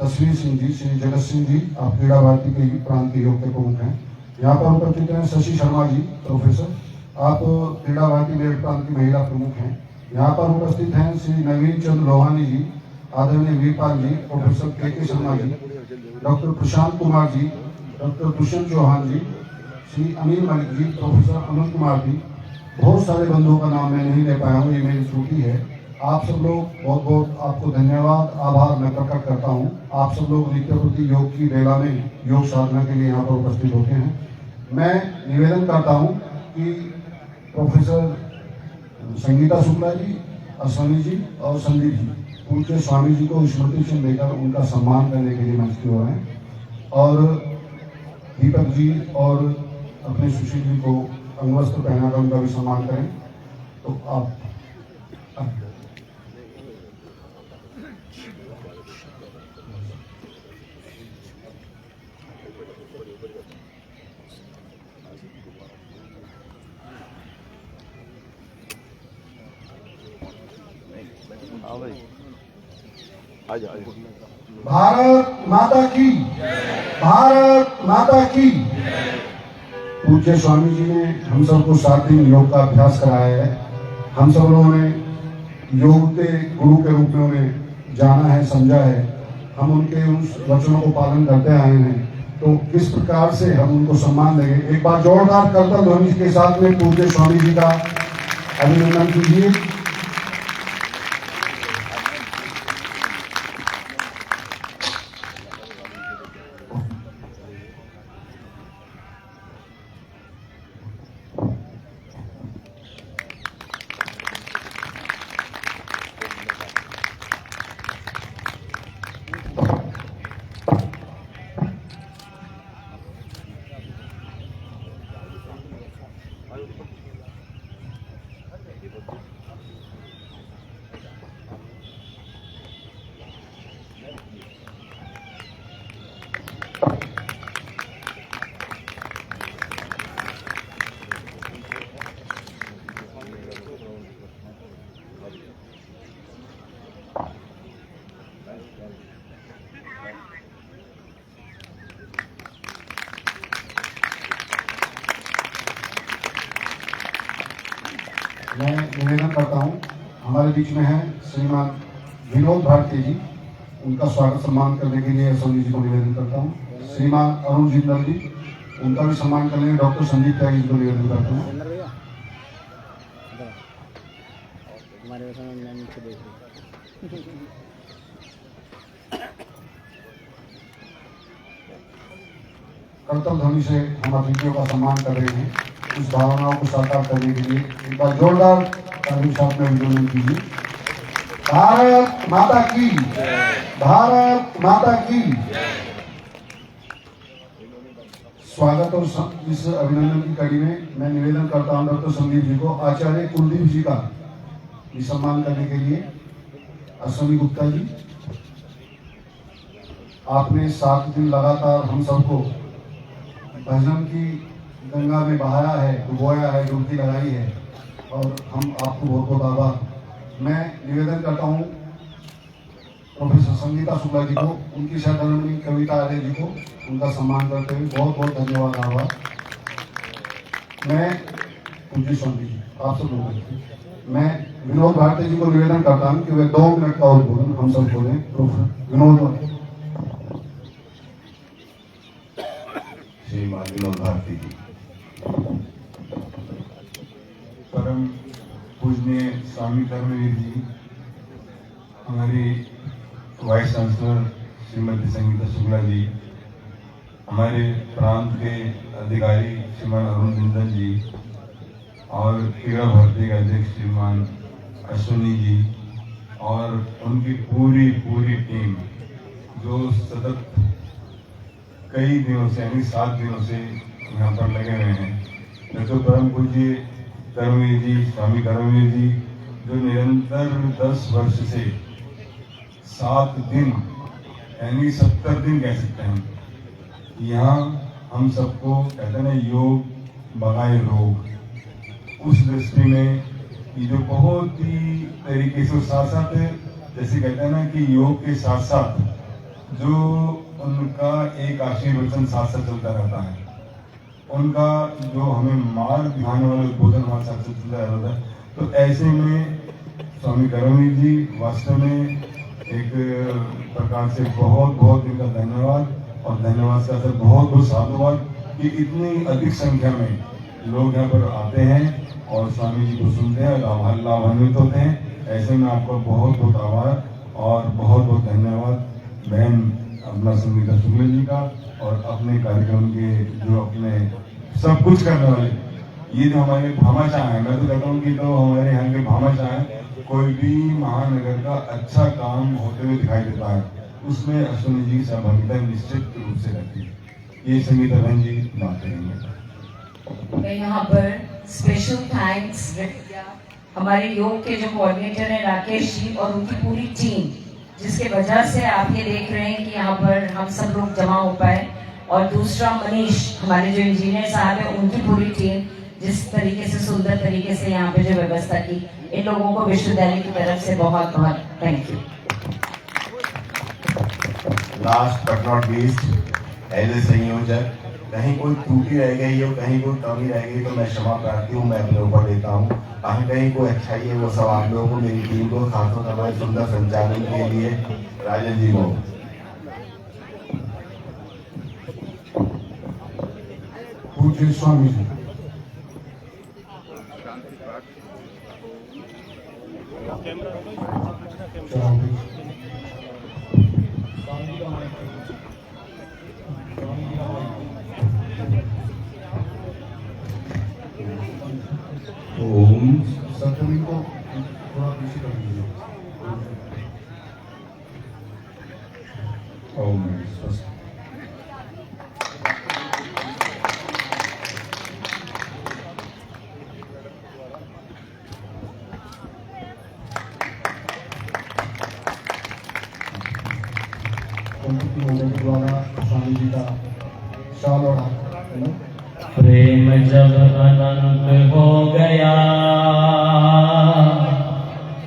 तस्वीर सिंह जी, श्री जगत सिंह जी, आप क्रीड़ा भारती के प्रांत के योग के प्रमुख हैं। यहाँ पर उपस्थित हैं शशि शर्मा जी, प्रोफेसर, आप क्रीड़ा भारती मेरठ प्रांत की महिला प्रमुख हैं। यहाँ पर उपस्थित हैं श्री नवीन चंद्र लोहानी जी, आदरणीय वीरपाल जी, प्रोफेसर के शर्मा जी, डॉक्टर प्रशांत कुमार जी, डॉक्टर दुष्यंत चौहान जी, श्री अनिल मलिक जी, प्रोफेसर अनंत कुमार जी। बहुत सारे बंधुओं का नाम मैं नहीं ले पाया हूँ, ये मेरी त्रुटि है। आप सब लोग बहुत बहुत आपको धन्यवाद, आभार मैं प्रकट करता हूँ। आप सब लोग नित्य प्रति योग की बेला में योग साधना के लिए यहाँ पर उपस्थित होते हैं। मैं निवेदन करता हूँ कि प्रोफेसर संगीता शुक्ला जी, अश्वनी जी और संदीप जी, उनके स्वामी जी को स्मृति चिन्ह देकर उनका सम्मान करने के लिए मंच की ओर हैं, और दीपक जी और अपने सुशील जी को अंगवस्त्र पहनाकर उनका भी सम्मान करें। तो आप हाँ भाई। भारत माता की, भारत माता की। पूज्य स्वामी जी ने हम सबको 7 दिन योग का अभ्यास कराया है। हम सब लोगों ने योग के गुरु के रूप में उन्हें जाना है, समझा है। हम उनके उस वचनों को पालन करते आए हैं, तो किस प्रकार से हम उनको सम्मान देंगे। एक बार जोरदार करतल ध्वनि के साथ में पूज्य स्वामी जी का अभिनंदन कीजिए। मैं निवेदन करता हूं, हमारे बीच में है श्रीमान विनोद भारती जी। उनका स्वागत सम्मान करने के लिए स्वामी जी को निवेदन करता हूं। श्रीमान अरुण जिंदल जी, उनका भी सम्मान करने के लिए डॉक्टर संदीप त्यागी जी को निवेदन करता हूं। करतल ध्वनि से हम अतिथियों का सम्मान कर रहे हैं। इस भावनाओं को साकार करने के लिए एक बार जोरदार ताली साथ में अभिनंदन कीजिए। भारत माता की, भारत माता की। स्वागत और इस अभिनंदन की कड़ी में मैं निवेदन करता हूं डॉक्टर संदीप जी को, आचार्य कुलदीप जी का भी सम्मान करने के लिए। अश्विनी गुप्ता जी, आपने 7 दिन लगातार हम सबको भजन की गंगा में बहाया है, डुबोया है, डुबकी लगाई है, और हम आपको बहुत बहुत आभार। मैं निवेदन करता हूँ प्रोफेसर संगीता शुक्ला जी को, उनकी सहधर्मणी कविता आर्य जी को उनका सम्मान करते हुए बहुत बहुत धन्यवाद, आभार। मैं पूज्य स्वामी जी आप सब लोगों मैं विनोद भारती जी को निवेदन करता हूँ कि वे 2 मिनट का और बोलें, हम सब बोलें। विनोद श्रीमान विनोद भारती जी। परम पूजनीय स्वामी धर्मवीर जी, हमारी वाइस चांसलर श्रीमती संगीता शुक्ला जी, हमारे प्रांत के अधिकारी श्रीमान अरुण जिंदल जी और क्रीड़ा भारती के अध्यक्ष श्रीमान अश्विनी जी और उनकी पूरी टीम जो सतत कई दिनों से यानी 7 दिनों से यहाँ पर लगे हुए हैं। तो परम पूज्य धर्मवीर जी, स्वामी धर्मवीर जी, जो निरंतर 10 वर्ष से 7 दिन यानी 70 दिन कह सकते हैं, यहाँ हम सबको कहते हैं ना योग भगाए रोग, उस दृष्टि में ये जो बहुत ही तरीके से साथ साथ जैसे कहते हैं ना कि योग के साथ साथ जो उनका एक आशीर्वचन साथ साथ चलता रहता है, उनका जो हमें मार्ग दिखाने वाला उद्बोधन हमारे साथ चलता रहता है। तो ऐसे में स्वामी धर्मवीर जी वास्तव में एक प्रकार से बहुत इनका धन्यवाद, और धन्यवाद का सर बहुत साधुवाद कि इतनी अधिक संख्या में लोग यहाँ पर आते हैं और स्वामी जी को सुनते हैं, लाभान्वित होते हैं। ऐसे में आपका बहुत आभार और बहुत धन्यवाद बहन अपना संगीता शुक्ला जी का, और अपने कार्यक्रम के जो अपने सब कुछ करने वाले ये जो हमारे भामाशाह है, मैं तो कहता हूँ कि तो हमारे यहाँ के भामाशाह है, कोई भी महानगर का अच्छा काम होते हुए दिखाई देता है, उसमें अश्विनी जी की सहभागिता निश्चित रूप से रहती है। ये संगीता बहन जी बात करेंगे। मैं यहाँ पर स्पेशल थैंक्स हमारे योग के जो कोऑर्डिनेटर हैं राकेश जी और उनकी पूरी टीम, जिसके वजह से आप ये देख रहे हैं कि यहाँ पर हम सब लोग जमा हो पाए, और दूसरा मनीष हमारे जो इंजीनियर साहब है, उनकी पूरी टीम जिस तरीके से सुंदर तरीके से यहाँ पे जो व्यवस्था की, इन लोगों को विश्वविद्यालय की तरफ से बहुत thank you. Last but not least as a संयोजक, कहीं कोई त्रुटि रह गई हो, कहीं कोई कमी रह गई तो मैं क्षमा प्रार्थी हूँ, मैं अपने ऊपर लेता हूँ। कहीं कोई अच्छाई है वो सब आप लोगों को, मेरी टीम को, खासतौर पर हमारे सुंदर संचालन के लिए राजन जी को। पूज्य स्वामी जी। ओम सप्तमी को थोड़ा पीछे कर दीजिए। ओम स्वस्ति। पंडित महोदय के द्वारा स्वामी जी का शाल और प्रेम जब अनंत हो गया,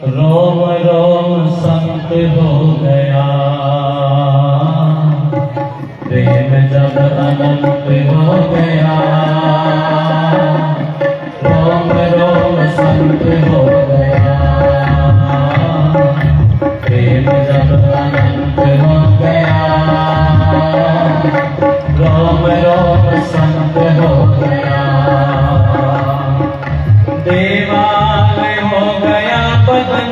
रोम रोम संत हो गया। प्रेम जब अनंत हो गया, रोम रोम संत हो गया। प्रेम जब अनंत हो गया, रोम रोम संत हो गया। देवालय हो गया बदन,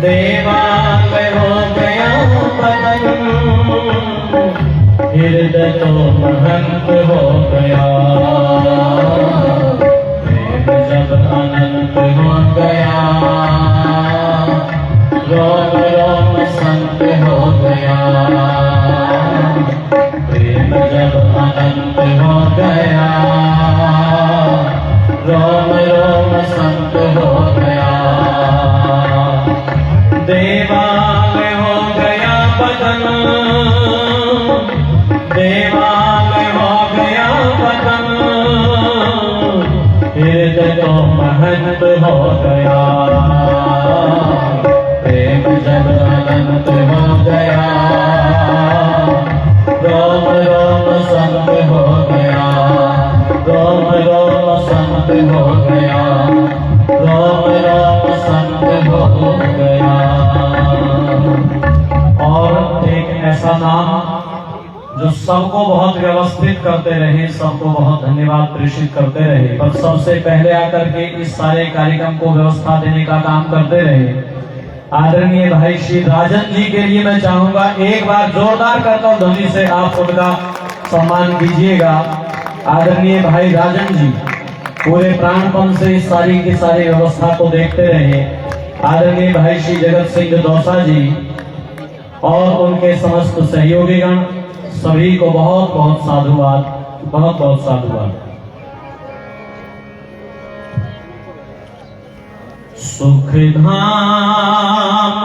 देवालय हो गया बदन। हृदय तो महंत हो गया। प्रेम जब अनंत हो गया, रोम रोम संत हो गया। प्रेम जब अनंत हो गया, रोम रोम संत हो गया। देवालय हो गया बदन, देवालय हो गया बदन। हृदय तो महंत हो गया। प्रेम जब अनंत हो गया, रोम रोम संत हो गया। रोम रोम संत हो गया। रोम रोम संत हो गया। और एक ऐसा नाम जो सबको बहुत व्यवस्थित करते रहे, सबको बहुत धन्यवाद प्रेषित करते रहे, पर सबसे पहले आकर के इस सारे कार्यक्रम को व्यवस्था देने का काम करते रहे आदरणीय भाई श्री राजन जी के लिए मैं चाहूंगा एक बार जोरदार करता ध्वनि से आप उनका सम्मान कीजिएगा। आदरणीय भाई राजन जी पूरे प्राणपन से इस सारी की सारी व्यवस्था को देखते रहे। आदरणीय भाई श्री जगत सिंह दौसा जी और उनके समस्त सहयोगीगण सभी को बहुत बहुत साधुवाद, बहुत बहुत साधुवाद। सुख धाम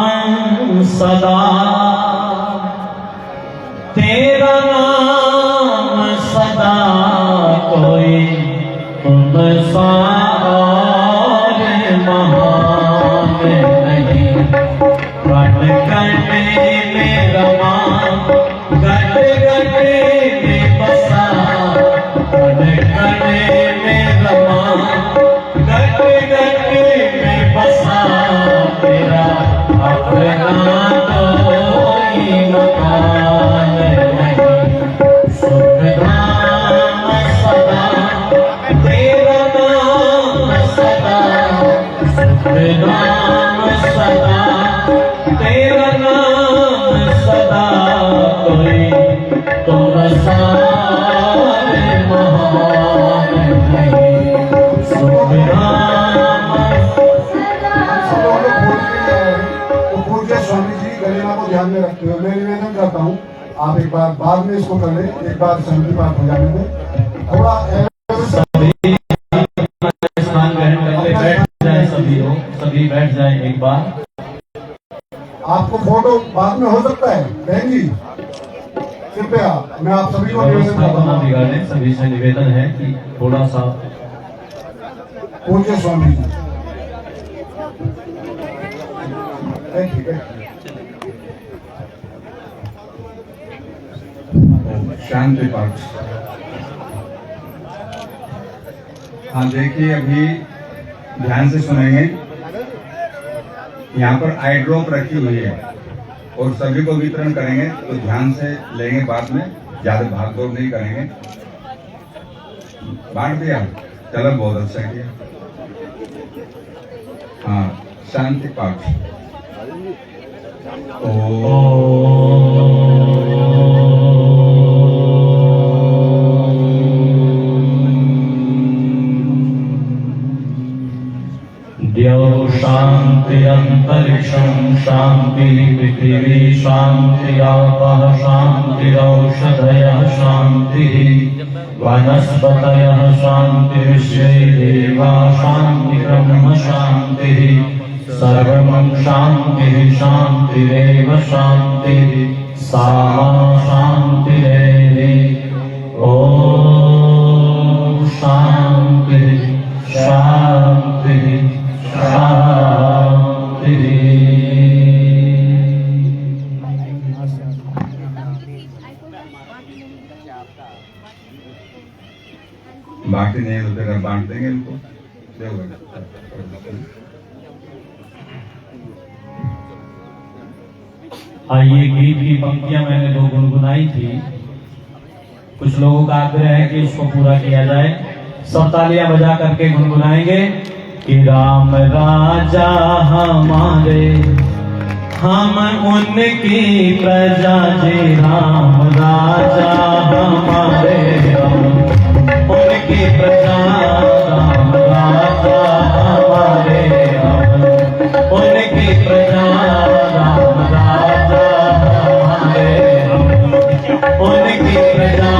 सदा तेरा नाम सदा कोई तुम सा और महान नहीं। कण कण में रमा गट गट में बसा, कण कण में रमा गट गट में बसा। तेरा अपना कोई मकान नहीं। सुख धाम सदा तेरा नाम सदा, सुख धाम सदा तेरा नाम सदा कोई तुम सा महान नहीं। सुख धाम तो पूज्य स्वामी जी गरिमा को ध्यान में रखते हुए मैं निवेदन करता हूँ आप एक बार बाद में इसको कर लें, एक बार संधि पाठ हो जाने में थोड़ा सभी स्थान ग्रहण करके बैठ जाए। सभी लोग सभी बैठ जाए एक बार। आपको फोटो बाद में हो सकता है बहन जी, कृपया मैं आप सभी को निवेदन व्यवस्था करता को ना हूँ। बिगाड़ें। सभी से निवेदन है कि थोड़ा सा पूज्य स्वामी जी बैठिए, बैठिए। शांति पक्ष। हाँ देखिए, अभी ध्यान से सुनेंगे। यहाँ पर आई ड्रॉप रखी हुई है और सभी को वितरण करेंगे, तो ध्यान से लेंगे, बाद में ज्यादा भाग दौड़ नहीं करेंगे। बांट दिया, चलो बहुत अच्छा किया। हाँ, शांति पक्ष। द्यौ शांति अंतरिक्षं शांति पृथिवी शांति आपः शांतिरौषधयः शांतिः वनस्पतयः शांति विश्वे देवा शांति ब्रह्म शांतिः सर्वं शांतिः शांतिरेव शांतिः सा शांतिरेव। ओम शांतिः शांतिः शांतिः। बाकी नहीं होते अगर बांट देंगे इनको। ये गीत की पंक्तियां मैंने दो गुनगुनाई थी, कुछ लोगों का आग्रह है कि उसको पूरा किया जाए। सब तालियां बजा करके गुनगुनाएंगे कि राम राजा हमारे हम उनकी प्रजा जी, राम राजा हमारे हम उनकी प्रजा, राम राजा हमारे हम उनकी प्रजा, राम राजा हमारे हम उनकी प्रजा,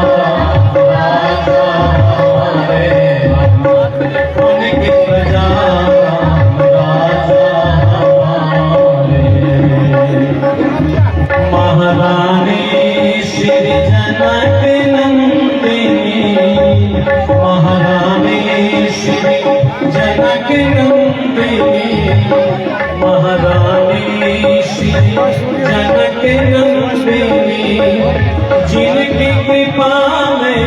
राम राजा हमारे हम उनकी प्रजा, राम राजा हमारे। महारानी श्री जनक नंदिनी, महारानी श्री जनक नंदिनी, महारानी श्री जनक नंदिनी, जिनकी कृपा में,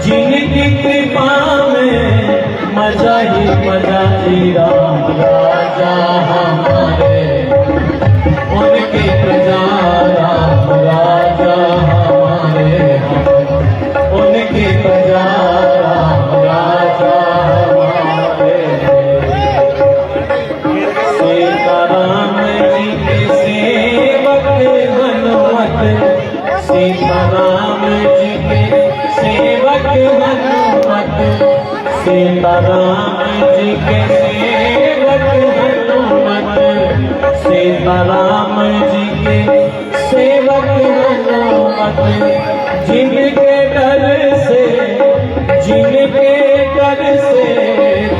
जिनकी कृपा में मजा ही मजा जी, राम राजा हमारे उनकी प्रजा, राम राजा हमारे उनकी प्रजा, राम राजा हमारे। सीताराम जी के सेवक हनुमत, सीताराम जी के सेवक हनुमत, सीताराम जी के सेवक हनुमत, सीताराम जी के सेवक हनुमत, जिनके डर से, जिनके डर से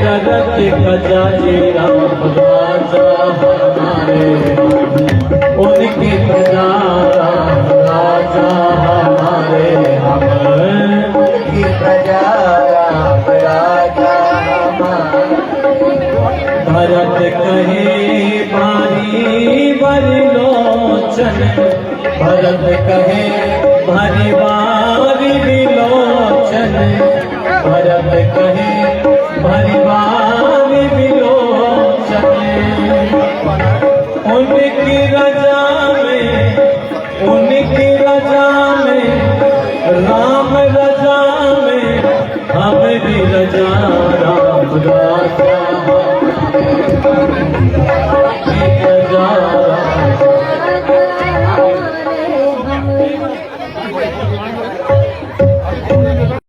डरत गजा जी, राम राजा हमारे उनकी प्रजा, राम राजा हमारे हम उनकी प्रजा, राम राजा हमारे। भरत कहे बारी बरी लोचन, भरत कहे भरी बारी लोचन, भरत कहे भरी बारी लोचन। उनकी रजा में, उनकी रजा में, राम रजा में, हम भी रजा, राम राजा